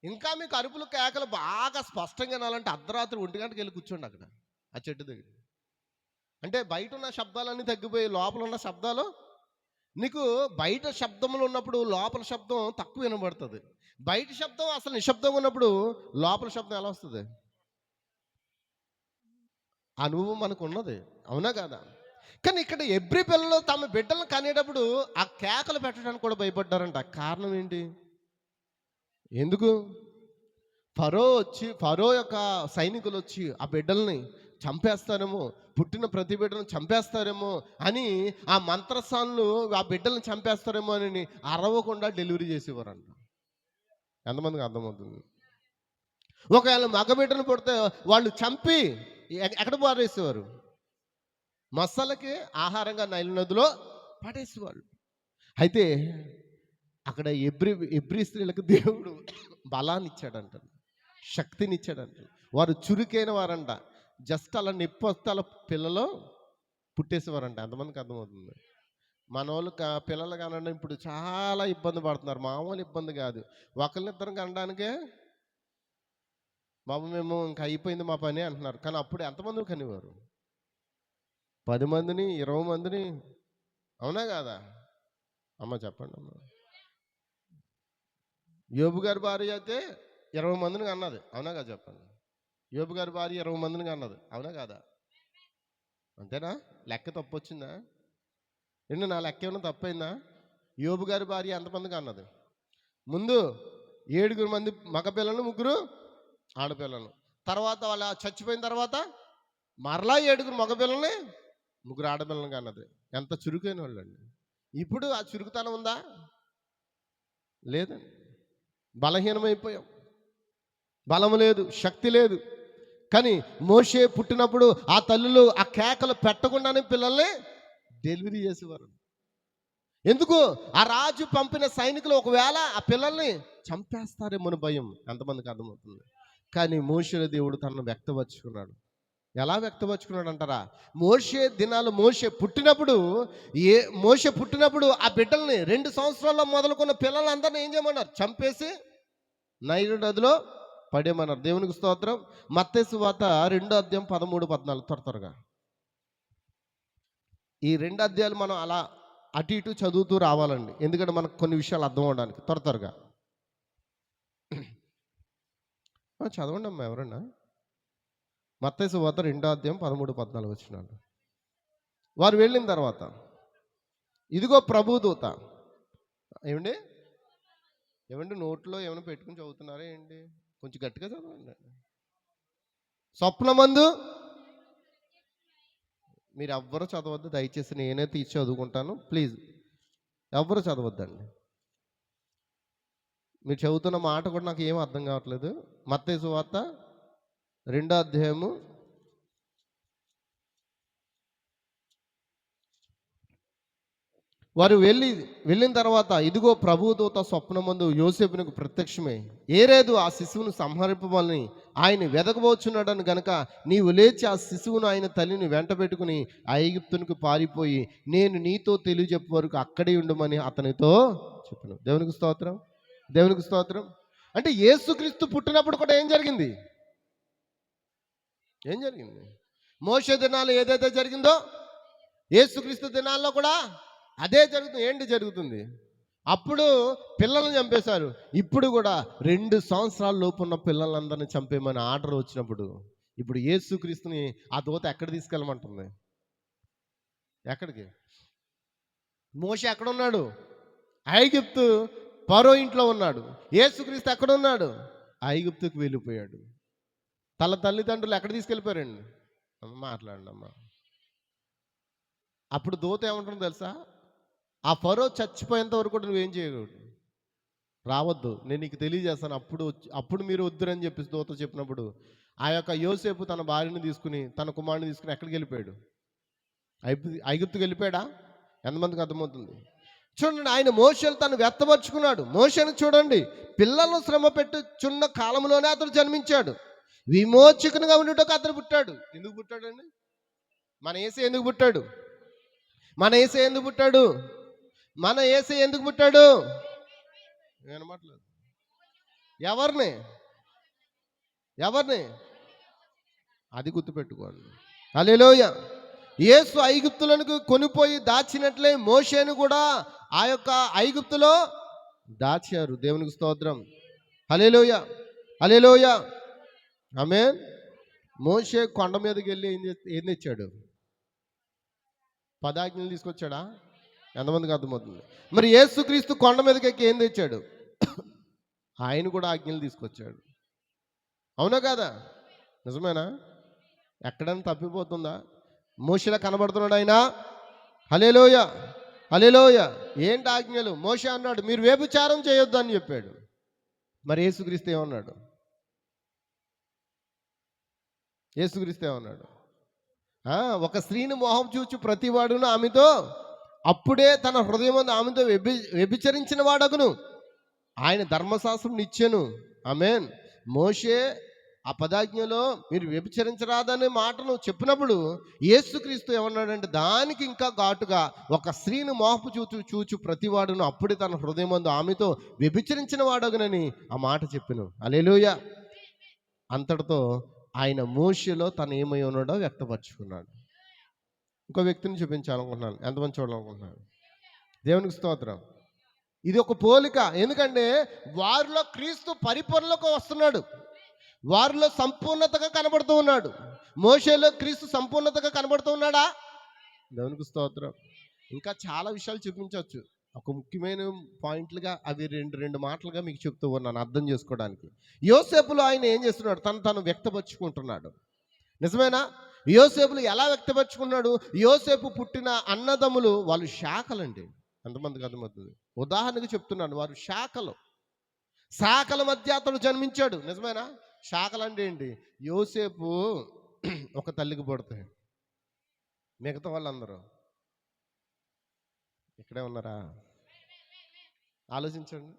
ఇంకా మీకు అరుపులు కేకలు బాగా స్పష్టంగా వినాలంటే అర్ధరాత్రి 1 గంటకి వెళ్ళి కూర్చోండి అక్కడ ఆ చెట్టు దగ్గర. అంటే బయట ఉన్న శబ్దాలన్నీ తగ్గిపోయి లోపల ఉన్న శబ్దాలు, నీకు బయట శబ్దములు ఉన్నప్పుడు లోపల శబ్దం తక్కువ వినబడుతుంది. బయట శబ్దం అసలు నిశ్శబ్దంగా ఉన్నప్పుడు లోపల శబ్దం ఎలా వస్తుంది? అనుభవం మనకు ఉన్నది, అవునా కాదా? కానీ ఇక్కడ ఎబ్రి పిల్లలు తమ బిడ్డలను కనేటప్పుడు ఆ కేకలు పెట్టడానికి కూడా భయపడ్డారంట. కారణం ఏంటి? ఎందుకు? ఫరో యొక్క సైనికులు వచ్చి ఆ బిడ్డల్ని చంపేస్తారేమో, పుట్టిన ప్రతి బిడ్డను చంపేస్తారేమో అని, ఆ మంత్రస్థానులు ఆ బిడ్డలను చంపేస్తారేమో అని అరవకుండా డెలివరీ చేసేవారంట. ఎంతమందికి అర్థమవుతుంది? ఒకవేళ మగ బిడ్డను పుడితే వాళ్ళు చంపి ఎక్కడ పారేసేవారు? మస్సలకి ఆహారంగా నైలు నదిలో పడేసేవాళ్ళు. అయితే అక్కడ ఎబ్రీ స్త్రీలకు దేవుడు బలాన్ని ఇచ్చాడంట, శక్తిని ఇచ్చాడంట. వారు చురుకైన వారంట. జస్ట్ అలా నొప్పి వస్తే అలా పిల్లలు పుట్టేసేవారంట. ఎంతమందికి అర్థమవుతుంది? మన వాళ్ళు పిల్లలు కనడం ఇప్పుడు చాలా ఇబ్బంది పడుతున్నారు. మామూలు ఇబ్బంది కాదు. ఒకరినిద్దరం కనడానికే బాబు మేము ఇంకా అయిపోయింది మా పని అంటున్నారు. కానీ అప్పుడు ఎంతమంది కనివారు? 10 మందిని, 20 మందిని, అవునా కాదా? అమ్మ చెప్పండి అమ్మ. యోబు గారి భార్య అయితే 20 మందిని కన్నది, అవునా కాదు? చెప్పండి. యోబు గారి భార్య 20 మందిని కన్నది, అవునా కాదా? అంతేనా? లెక్క తప్పు వచ్చిందా? నా లెక్క ఏమైనా తప్పైందా? యోబు గారి భార్య ఎంతమందికి అన్నది? ముందు 7 మంది మగపిల్లలు, 3 ఆడపిల్లలు. తర్వాత వాళ్ళ చచ్చిపోయిన తర్వాత మరలా 7 మగపిల్లల్ని, 3 ఆడపిల్లలకి అన్నది. ఎంత చురుకైన వాళ్ళు అండి. ఇప్పుడు ఆ చురుకుతనం ఉందా? లేదండి. బలహీనమైపోయాం, బలం లేదు, శక్తి లేదు. కానీ మోషే పుట్టినప్పుడు ఆ తల్లులు ఆ కేకలు పెట్టకుండానే పిల్లల్ని డెలివరీ చేసేవారు. ఎందుకు? ఆ రాజు పంపిన సైనికులు ఒకవేళ ఆ పిల్లల్ని చంపేస్తారేమో భయం. ఎంతమందికి అర్థమవుతుంది? కానీ మోషే దేవుడు తనను వ్యక్తపరుచుకున్నాడు. ఎలా వ్యక్తపరుచుకున్నాడు అంటారా? మోషే పుట్టినప్పుడు ఆ బిడ్డల్ని 2 సంవత్సరాల్లో మొదలుకున్న పిల్లలందరినీ ఏం చేయమన్నారు? చంపేసి నైలు నదిలో పడేమన్నారు. దేవునికి స్తోత్రం. మత్తయి సువార్త 2:13-14 త్వరగా. ఈ 2 అధ్యాయాలు మనం అలా అటు ఇటు చదువుతూ రావాలండి, ఎందుకంటే మనకు కొన్ని విషయాలు అర్థం అవడానికి. త్వరగా చదవండి అమ్మా ఎవరన్నా. మత్తయి సువార్త 2:13-14 వచ్చినాడు. వారు వెళ్ళిన తర్వాత ఇదిగో ప్రభుదూత. ఏమండి నోట్లో ఏమైనా పెట్టుకుని చదువుతున్నారా ఏంటి? కొంచెం గట్టిగా చదవండి. స్వప్నమందు, మీరు ఎవ్వరూ చదవద్దు దయచేసి, నేనే తీసి చదువుకుంటాను. ప్లీజ్ ఎవ్వరూ చదవద్దండి. మీరు చదువుతున్న మాట కూడా నాకు ఏం అర్థం కావట్లేదు. మత్తయి సువార్త 2వ అధ్యాయము వారు వెళ్ళిన తర్వాత ఇదిగో ప్రభుదూత స్వప్నమందు యోసేపునకు ప్రత్యక్షమై, ఏరేదు ఆ శిశువును సంహరింపవాలని ఆయన వెదకబోచున్నాడని గనక నీవు లేచి ఆ శిశువును ఆయన తల్లిని వెంట పెట్టుకుని ఐగుప్తునికి పారిపోయి నేను నీతో తెలియజెప్పే వరకు అక్కడే ఉండమని అతనితో చెప్పాను. దేవునికి స్తోత్రం, దేవునికి స్తోత్రం. అంటే యేసుక్రీస్తు పుట్టినప్పుడు కూడా ఏం జరిగింది? మోషే దినాలు ఏదైతే జరిగిందో యేసుక్రీస్తు దినాల్లో కూడా అదే జరుగుతుంది. ఏంటి జరుగుతుంది? అప్పుడు పిల్లల్ని చంపేశారు. ఇప్పుడు కూడా 2 సంవత్సరాల లోపు ఉన్న పిల్లలందరినీ చంపేమని ఆర్డర్ వచ్చినప్పుడు ఇప్పుడు యేసుక్రీస్తుని ఆ దూత ఎక్కడ తీసుకెళ్ళమంటుంది? ఎక్కడికి? మోషే ఎక్కడ ఉన్నాడు? ఐగుప్తు ఫరో ఇంట్లో ఉన్నాడు. యేసుక్రీస్తు ఎక్కడ ఉన్నాడు? ఐగుప్తుకు వెళ్ళిపోయాడు. తల్లిదండ్రులు ఎక్కడ తీసుకెళ్ళిపోయారండి? మాట్లాడండి అమ్మా. అప్పుడు దూత ఏమంటుందో తెలుసా? ఆ ఫరో చచ్చిపోయేంత వరకు కూడా నువ్వేం చేయకూడదు, రావద్దు, నేను నీకు తెలియజేస్తాను. అప్పుడు మీరు వద్దురని చెప్పి దూత చెప్పినప్పుడు ఆ యొక్క యోసేపు తన భార్యను తీసుకుని తన కుమారుని తీసుకుని ఎక్కడికి వెళ్ళిపోయాడు? ఐగుప్తుకి వెళ్ళిపోయాడా? ఎంతమందికి అర్థమవుతుంది? చూడండి, ఆయన మోషేను తను వ్యక్తపరుచుకున్నాడు. మోషేను చూడండి, పిల్లలను శ్రమ పెట్టుచున్న కాలంలోనే అతడు జన్మించాడు. విమోచకునిగా ఉండేటకు అతను పుట్టాడు. ఎందుకు పుట్టాడండి? మన యేసే ఎందుకు పుట్టాడు? మన యేసే ఎందుకు పుట్టాడు? వినమట్లేదు. ఎవరిని ఎవరిని అది గుర్తుపెట్టుకోండి. హల్లెలూయ. యేసు ఐగుప్తులకు కొనిపోయి దాచినట్లే మోషేను కూడా ఆ యొక్క ఐగుప్తులో దాచారు. దేవునికి స్తోత్రం. హల్లెలూయ. హల్లెలూయ. ఆమేన్. మోషే కొండ మీదకి వెళ్ళి ఏం తెచ్చాడు? 10 ఆజ్ఞలు తీసుకొచ్చాడా? ఎంతమందికి అర్థమవుతుంది? మరి యేసుక్రీస్తు కొండ మీదకి ఎక్కి ఏం తెచ్చాడు? ఆయన కూడా ఆజ్ఞలు తీసుకొచ్చాడు. అవునా కాదా? నిజమేనా? ఎక్కడైనా తప్పిపోతుందా? మోషేలా కనబడుతున్నాడు ఆయన. హల్లెలూయ. హల్లెలూయ. ఏంటి ఆజ్ఞలు? మోషే అన్నాడు మీరు వ్యభిచారం చేయొద్దు అని చెప్పాడు. మరి యేసుక్రీస్తు ఏమన్నాడు? యేసుక్రీస్తు ఏమన్నాడు? ఒక స్త్రీని మోహం చూచి ప్రతివాడును ఆమెతో అప్పుడే తన హృదయం ఆమెతో వ్యభిచరించిన వాడగును. ఆయన ధర్మశాస్త్రం నిచ్చెను. ఆమేన్. మోషే ఆ 10 ఆజ్ఞలో మీరు వ్యభిచరించరాదనే మాటను చెప్పినప్పుడు యేసుక్రీస్తు ఏమన్నాడంటే దానికి ఇంకా ఘాటుగా ఒక స్త్రీని మోహపు చూచు ప్రతివాడును అప్పుడే తన హృదయం ఆమెతో వ్యభిచరించిన వాడగునని ఆ మాట చెప్పెను. హల్లెలూయా. అంతటితో ఆయన మోషేలో తను ఏమై ఉన్నాడో వ్యక్తపరుచుకున్నాడు. ఇంకో వ్యక్తిని చూపించాలనుకుంటున్నాను. ఎంతమంది చూడాలనుకుంటున్నాను? దేవునికి స్తోత్రం. ఇది ఒక పోలిక. ఎందుకంటే వారిలో క్రీస్తు పరిపూర్ణకు వస్తున్నాడు. వారిలో సంపూర్ణతగా కనబడుతూ ఉన్నాడు. మోషేలో క్రీస్తు సంపూర్ణతగా కనబడుతూ ఉన్నాడా? దేవునికి స్తోత్రం. ఇంకా చాలా విషయాలు చూపించవచ్చు. ఒక ముఖ్యమైన పాయింట్లుగా అవి రెండు మాటలుగా మీకు చెప్తూ ఉన్నాను అర్థం చేసుకోవడానికి. యోసేపులో ఆయన ఏం చేస్తున్నాడు? తను వ్యక్తపరుచుకుంటున్నాడు. నిజమేనా? యోసేపులు ఎలా వ్యక్తపరుచుకున్నాడు? యోసేపు పుట్టిన అన్నదమ్ములు వాళ్ళు శాఖలండి. ఎంతమందికి అర్థమవుతుంది? ఉదాహరణకు చెప్తున్నాను. వారు శాఖల మధ్య అతడు జన్మించాడు. నిజమేనా? శాఖలు అంటే ఏంటి? యోసేపు ఒక తల్లికి పుడతాడు. మిగతా వాళ్ళందరూ ఇక్కడే ఉన్నారా? ఆలోచించండి.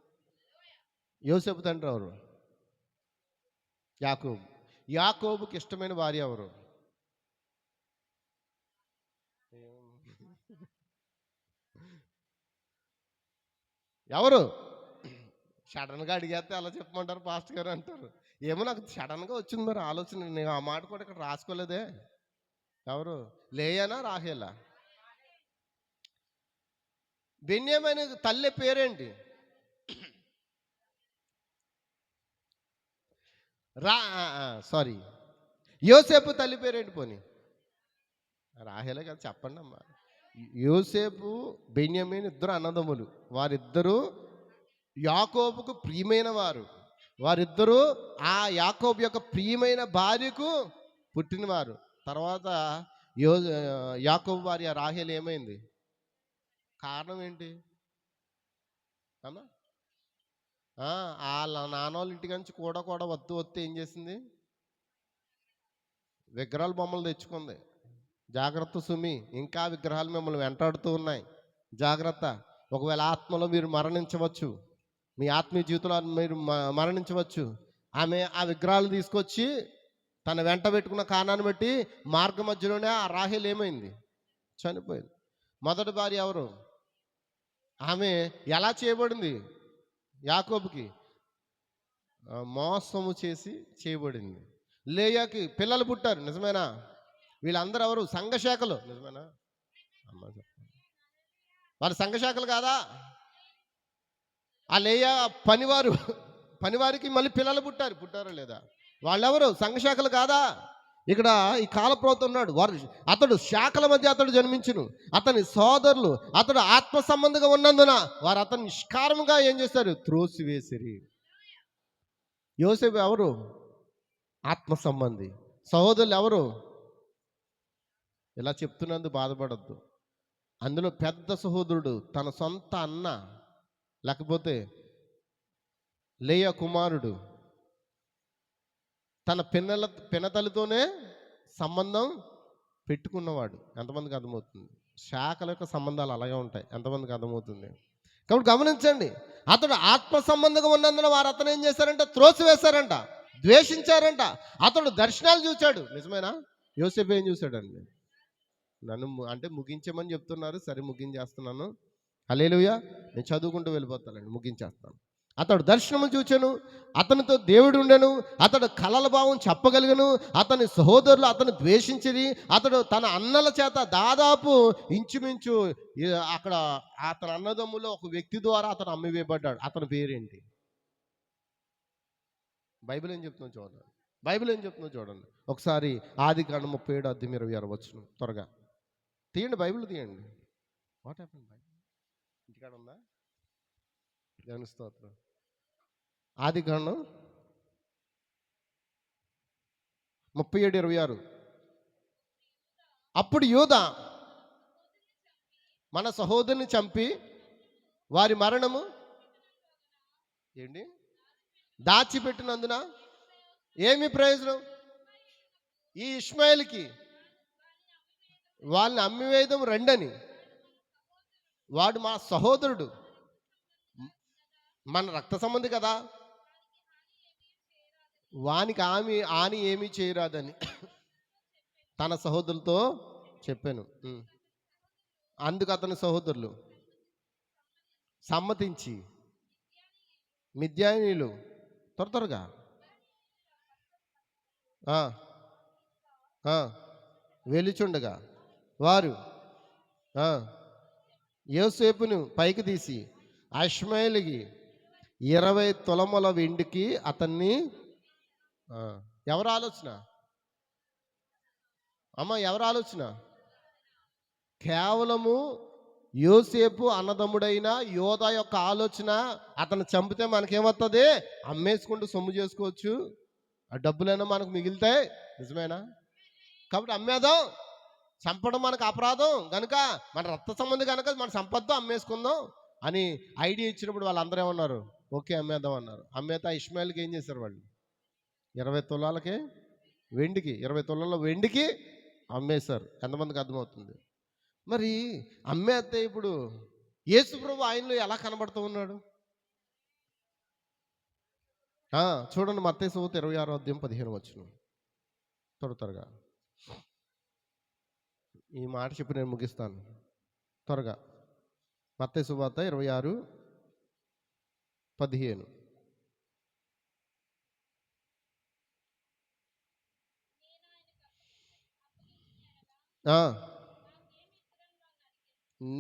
యోసేపు తండ్రి ఎవరు? యాకోబు. యాకోబుకి ఇష్టమైన భార్య ఎవరు? ఎవరు? సడన్గా అడిగేస్తే అలా చెప్పమంటారు పాస్టర్ గారు అంటారు. ఏమో నాకు సడన్గా వచ్చింది మరి ఆలోచన. నేను ఆ మాట కూడా ఇక్కడ రాసుకోలేదే. ఎవరు? లేయానా రాహేలా? బెన్యామీను తల్లి పేరేంటి? సారీ, యోసేపు తల్లి పేరేంటి? పోనీ రాహేలే కదా, చెప్పండి అమ్మా. యోసేపు బెన్యామీను ఇద్దరు అన్నదమ్ములు. వారిద్దరూ యాకోబుకు ప్రియమైన వారు. వారిద్దరూ ఆ యాకోబు యొక్క ప్రియమైన భార్యకు పుట్టినవారు. తర్వాత యాకోబు భార్య రాహేలు ఏమైంది? కారణం ఏంటి అమ్మా? వాళ్ళ నాన్నోళ్ళ ఇంటి నుంచి కూడా వత్తి ఏం చేసింది? విగ్రహాల బొమ్మలు తెచ్చుకుంది. జాగ్రత్త సుమి, ఇంకా విగ్రహాలు మిమ్మల్ని వెంటాడుతూ ఉన్నాయి. జాగ్రత్త. ఒకవేళ ఆత్మలో మీరు మరణించవచ్చు, మీ ఆత్మీయ జీవితంలో మీరు మరణించవచ్చు. ఆమె ఆ విగ్రహాలు తీసుకొచ్చి తన వెంట పెట్టుకున్న కారణాన్ని బట్టి మార్గ మధ్యలోనే ఆ రాహేల్ ఏమైంది? చనిపోయింది. మొదటి భార్య ఎవరు? ఆమె ఎలా చేయబడింది? యాకోబుకి మోసము చేసి చేయబడింది. లేయాకి పిల్లలు పుట్టారు. నిజమేనా? వీళ్ళందరూ ఎవరు? సంఘశాఖలు. నిజమేనా అమ్మ? వారు సంఘశాఖలు కాదా? ఆ లేయా పనివారికి మళ్ళీ పిల్లలు పుట్టారో లేదా? వాళ్ళెవరు? సంఘశాఖలు కాదా? ఇక్కడ ఈ కాలప్రవక్త ఉన్నాడు. అతడు శాఖల మధ్య అతడు జన్మించును. అతని సోదరులు అతడు ఆత్మ సంబంధంగా ఉన్నందున వారు అతన్ని నిష్కారముగా ఏం చేస్తారు? త్రోసివేసిరి. యోసేపు ఎవరు? ఆత్మ సంబంధి. సహోదరులు ఎవరు? ఇలా చెప్తున్నందుకు బాధపడద్దు. అందులో పెద్ద సహోదరుడు తన సొంత అన్న, లేకపోతే లేయా కుమారుడు తన పినతలితోనే సంబంధం పెట్టుకున్నవాడు. ఎంతమందికి అర్థమవుతుంది? శాఖల యొక్క సంబంధాలు అలాగే ఉంటాయి. ఎంతమందికి అర్థమవుతుంది? కాబట్టి గమనించండి. అతడు ఆత్మ సంబంధంగా ఉన్నందున వారు అతను ఏం చేశారంట? త్రోసివేశారంట, ద్వేషించారంట. అతడు దర్శనాలు చూశాడు. నిజమేనా? యోసేపు ఏం చూశాడండి? నన్ను అంటే ముగించమని చెప్తున్నారు. సరే, ముగించేస్తున్నాను. హల్లెలూయా. నేను చదువుకుంటూ వెళ్ళిపోతానండి, ముగించేస్తాను. అతడు దర్శనము చూచెను, అతనితో దేవుడు ఉండెను, అతడు కలల భావం చెప్పగలిగను, అతని సహోదరులు అతను ద్వేషించిరి, అతడు తన అన్నల చేత దాదాపు ఇంచుమించు అక్కడ అతని అన్నదమ్ములో ఒక వ్యక్తి ద్వారా అతను అమ్మివేయబడ్డాడు. అతని పేరేంటి? బైబిల్ ఏం చెప్తుందో చూడండి. బైబిల్ ఏం చెప్తుందో చూడండి ఒకసారి. ఆదికాండం 37:26 వచనం. త్వరగా తీయండి, బైబిల్ తీయండి. What happened? బైబిల్ ఇంటికాడ ఉందా? దేవుని స్తోత్రం. ఆదికాండం 37:26. అప్పుడు యూదా మన సహోదరుని చంపి వారి మరణము ఏంటి దాచిపెట్టినందున ఏమి ప్రయోజనం? ఈ ఇష్మాయేలుకి వాళ్ళని అమ్మివేయడం రెండని. వాడు మా సహోదరుడు, మన రక్త సంబంధి కదా, వానికి హాని ఏమీ చేయరాదని తన సహోదరులతో చెప్పాను. అందుకు అతని సహోదరులు సమ్మతించి మిద్యానీయులు త్వరగా వెలుచుండగా వారు యోసేపును పైకి తీసి ఇష్మాయేలుకి 20 తులముల వెండికి అతన్ని. ఎవరు ఆలోచన అమ్మ? ఎవరు ఆలోచన? కేవలము యోసేపు అన్నదమ్ముడైన యోధా యొక్క ఆలోచన. అతను చంపితే మనకేమవుతుంది? అమ్మేసుకుంటూ సొమ్ము చేసుకోవచ్చు, ఆ డబ్బులైనా మనకు మిగిలితాయి. నిజమేనా? కాబట్టి అమ్మేద్దాం, చంపడం మనకు అపరాధం కనుక, మన రక్త సంబంధి కనుక మన సంపద అమ్మేసుకుందాం అని ఐడియా ఇచ్చినప్పుడు వాళ్ళందరూ ఏమన్నారు? ఓకే అమ్మేద్దాం అన్నారు. అమ్మేత ఇష్మాయేలుకి ఏం చేశారు వాళ్ళు? 20 తులాలకే వెండికి, 20 తులాల వెండికి అమ్మేశారు. ఎంతమందికి అర్థమవుతుంది? మరి అమ్మేస్తే ఇప్పుడు యేసు ప్రభు ఆయనలో ఎలా కనబడుతూ ఉన్నాడు? చూడండి, మత్తయి సువార్త 26:15 త్వరగా. ఈ మాట చెప్పి నేను ముగిస్తాను త్వరగా. మత్తయి సువార్త 26:15.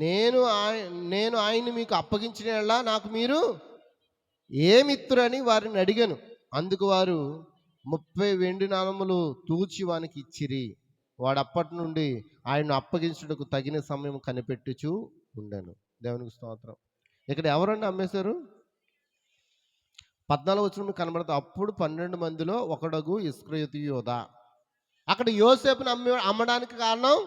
నేను ఆయన్ని మీకు అప్పగించిన నాకు మీరు ఏమిత్తురని వారిని అడిగాను. అందుకు వారు 30 వెండి నాణములు తూచి వానికి ఇచ్చిరి. వాడు అప్పటి నుండి ఆయన్ను అప్పగించుటకు తగిన సమయం కనిపెట్టుచు ఉండాను. దేవునికి స్తోత్రం. ఇక్కడ ఎవరండి అమ్మేశారు? 14 వచనం కనబడతా. అప్పుడు 12 మందిలో ఒకడగు ఇస్కరియోతు యోధా. అక్కడ యోసేపుని అమ్మడానికి కారణం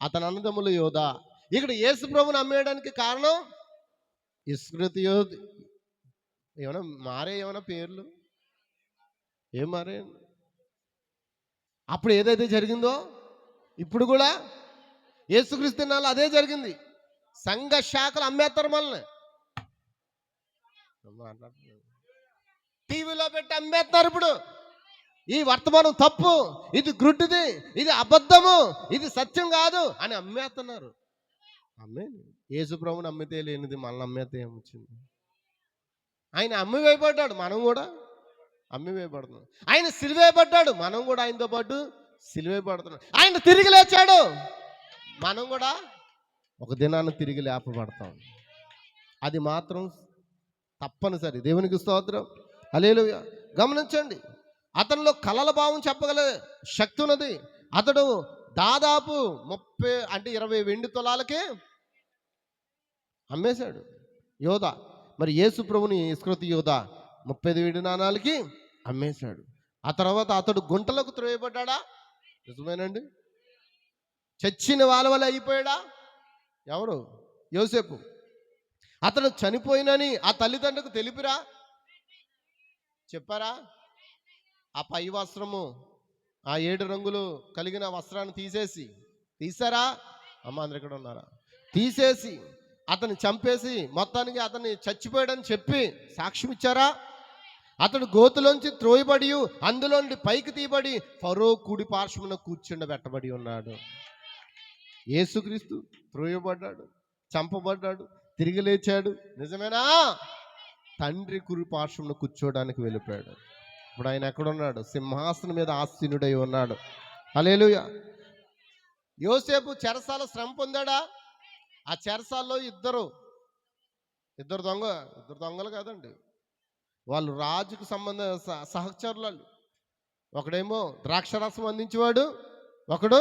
అతని అన్నదమ్ముల యోధా. ఇక్కడ యేసు ప్రభుని అమ్మేయడానికి కారణం ఇస్కరియోతు యోధ. ఏమైనా పేర్లు ఏం మారే? అప్పుడు ఏదైతే జరిగిందో ఇప్పుడు కూడా యేసుక్రీస్తు నాలో అదే జరిగింది. సంఘ శాఖలు అమ్మేస్తారు మనల్ని. టీవీలో పెట్టి అమ్మేస్తున్నారు. ఇప్పుడు ఈ వర్తమానం తప్పు, ఇది గ్రుడ్డిది, ఇది అబద్ధము, ఇది సత్యం కాదు అని అమ్మేస్తున్నారు. యేసు ప్రభుని అమ్మితే లేనిది మనల్ని అమ్మేస్తే ఏమొచ్చింది? ఆయన అమ్మివేయబడ్డాడు, మనం కూడా అమ్మివేయబడుతున్నాం. ఆయన సిలువేయబడ్డాడు, మనం కూడా ఆయనతో పాటు సిలువేయబడుతున్నాం. ఆయన తిరిగి లేచాడు, మనం కూడా ఒక దినాన్ని తిరిగి లేపబడతాం. అది మాత్రం తప్పనిసరి. దేవునికి స్తోత్రం. హల్లెలూయా. గమనించండి, అతనిలో కలల భావం చెప్పగల శక్తి ఉన్నది. అతడు దాదాపు 20 వెండి తులాలకే అమ్మేశాడు యోధా. మరి యేసు ప్రభుని ఇస్కరియోతు యోధా 30 వెండి నాణాలకి అమ్మేశాడు. ఆ తర్వాత అతడు గుంటలకు త్రోయబడ్డా? నిజమేనండి. చచ్చిన వాళ్ళ వల్ల అయిపోయాడా? ఎవరు? యోసేపు. అతడు చనిపోయినని ఆ తల్లిదండ్రులకు తెలిపిరా? చెప్పారా? ఆ పై వస్త్రము, ఆ 7 రంగులు కలిగిన వస్త్రాన్ని తీసారా? అమ్మ అందరు ఇక్కడ ఉన్నారా? తీసేసి అతన్ని చంపేసి మొత్తానికి అతన్ని చచ్చిపోయాడని చెప్పి సాక్ష్యం ఇచ్చారా? అతడు గోతులోంచి త్రోయబడి అందులో నుండి పైకి తీయబడి ఫరో కుడి పార్శ్వమున కూర్చుండబెట్టబడి ఉన్నాడు. యేసుక్రీస్తు త్రోయబడ్డాడు, చంపబడ్డాడు, తిరిగి లేచాడు. నిజమేనా? తండ్రి కుడి పార్శ్వమున కూర్చోడానికి వెళ్ళిపోయాడు. ఇప్పుడు ఆయన ఎక్కడున్నాడు? సింహాసనం మీద ఆసీనుడై ఉన్నాడు. హల్లెలూయా. యోసేపు చెరసాల శ్రమ పొందాడా? ఆ చెరసాల్లో ఇద్దరు దొంగలు కాదండి, వాళ్ళు రాజుకు సహచరులు. ఒకడేమో ద్రాక్షరసం అందించేవాడు, ఒకడు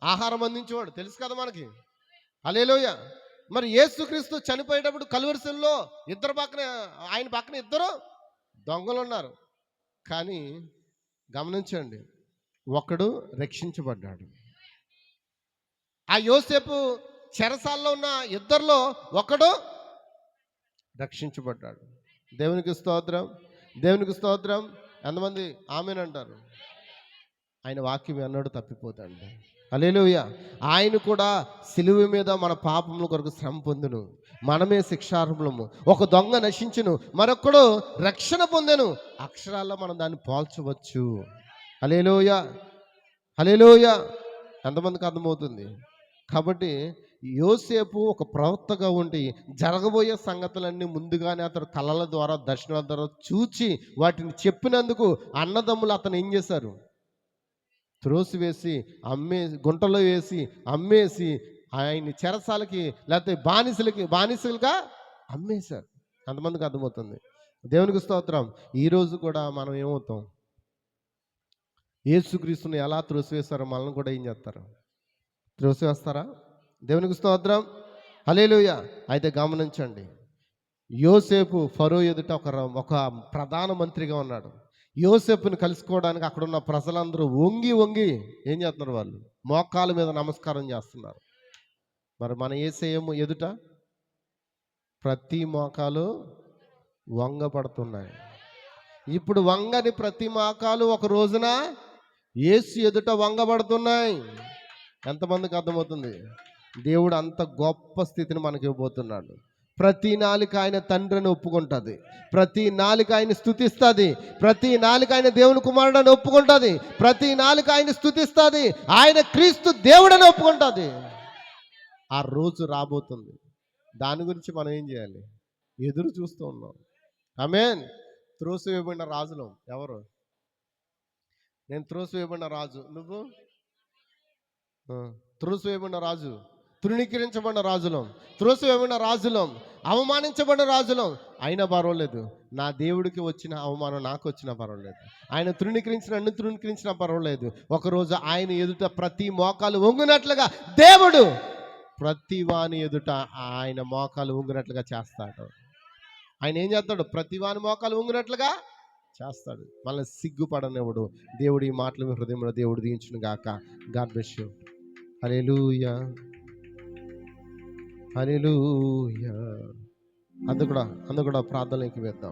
ఆహారం అందించేవాడు. తెలుసు కదా మనకి. హల్లెలూయా. మరి యేసుక్రీస్తు చనిపోయేటప్పుడు కలువరిశిలలో ఆయన పక్కన ఇద్దరు దొంగలు ఉన్నారు. కానీ గమనించండి, ఒకడు రక్షించబడ్డాడు. ఆ యోసేపు చెరసాల్లో ఉన్న ఇద్దరిలో ఒకడు రక్షించబడ్డాడు. దేవునికి స్తోత్రం, దేవునికి స్తోత్రం. ఎంతమంది ఆమేన్ అంటారు? ఆయన వాక్యం ఎన్నడూ తప్పిపోతాడు. హల్లెలూయా. ఆయన కూడా సిలువ మీద మన పాపముల కొరకు శ్రమ పొందును, మనమే శిక్షార్హులము. ఒక దొంగ నశించును, మరొకడు రక్షణ పొందెను. అక్షరాల్లో మనం దాన్ని పోల్చవచ్చు. హల్లెలూయా, హల్లెలూయా. ఎంతమందికి అర్థమవుతుంది? కాబట్టి యోసేపు ఒక ప్రవక్తగా ఉండి జరగబోయే సంగతులన్నీ ముందుగానే అతడు కళల ద్వారా, దర్శనాల ద్వారా చూచి వాటిని చెప్పినందుకు అన్నదమ్ములు అతను ఏం చేశారు? త్రోసివేసి గుంటలో వేసి అమ్మేసి ఆయన్ని చెరసాలకి లేకపోతే బానిసలుగా అమ్మేశారు. అంతమందికి అర్థమవుతుంది. దేవునికి స్తోత్రం. ఈరోజు కూడా మనం ఏమవుతాం? యేసుక్రీస్తుని ఎలా త్రోసివేస్తారో మనల్ని కూడా ఏం చేస్తారు? త్రోసివేస్తారా? దేవునికి స్తోత్రం, హల్లెలూయా. అయితే గమనించండి, యోసేపు ఫరో ఎదుట ఒక ప్రధానమంత్రిగా ఉన్నాడు. యోసేపుని కలుసుకోవడానికి అక్కడున్న ప్రజలందరూ వంగి ఏం చేస్తున్నారు? వాళ్ళు మోకాళ్ళ మీద నమస్కారం చేస్తున్నారు. మరి మన యేసయ్య ఎదుట ప్రతి మోకాలు వంగపడుతున్నాయి. ఇప్పుడు వంగని ప్రతి మోకాలు ఒక రోజున యేసు ఎదుట వంగబడుతున్నాయి. ఎంతమందికి అర్థమవుతుంది? దేవుడు అంత గొప్ప స్థితిని మనకి ఇవ్వబోతున్నాడు. ప్రతి నాలుక ఆయన తండ్రిని ఒప్పుకుంటుంది, ప్రతి నాలుక ఆయన స్తుతిస్తుంది, ప్రతి నాలుక ఆయన దేవుని కుమారుడని ఒప్పుకుంటుంది, ప్రతి నాలుక ఆయన స్తుతిస్తుంది, ఆయన క్రీస్తు దేవుడని ఒప్పుకుంటుంది. ఆ రోజు రాబోతుంది. దాని గురించి మనం ఏం చేయాలి? ఎదురు చూస్తూ ఉన్నాం. ఆమేన్. త్రోసివేయబడిన రాజులం. ఎవరు? నేను త్రోసివేయబడిన రాజు. నువ్వు? త్రోసివేయబడిన రాజు, తృణీకరించబడిన రాజులం, త్రోసివేయబడిన రాజులం, అవమానించబడిన రాజులం. అయినా పర్వాలేదు, నా దేవుడికి వచ్చిన అవమానం నాకు వచ్చినా పర్వాలేదు, ఆయన నన్ను తృణీకరించినా పర్వాలేదు. ఒకరోజు ఆయన ఎదుట ప్రతి మోకాలు వంగునట్లుగా దేవుడు ప్రతి వాని ఎదుట ఆయన మోకాలు వంగునట్లుగా చేస్తాడు. ఆయన ఏం చేస్తాడు? ప్రతి వాని మోకాలు వంగునట్లుగా చేస్తాడు. మళ్ళీ సిగ్గుపడనివ్వడు. దేవుడు ఈ మాటలు మీ హృదయంలో దేవుడు దీవించును గాక. God bless you. హల్లెలూయా, హల్లెలూయా. అందు కూడా ప్రార్థనలోకి వేద్దాం.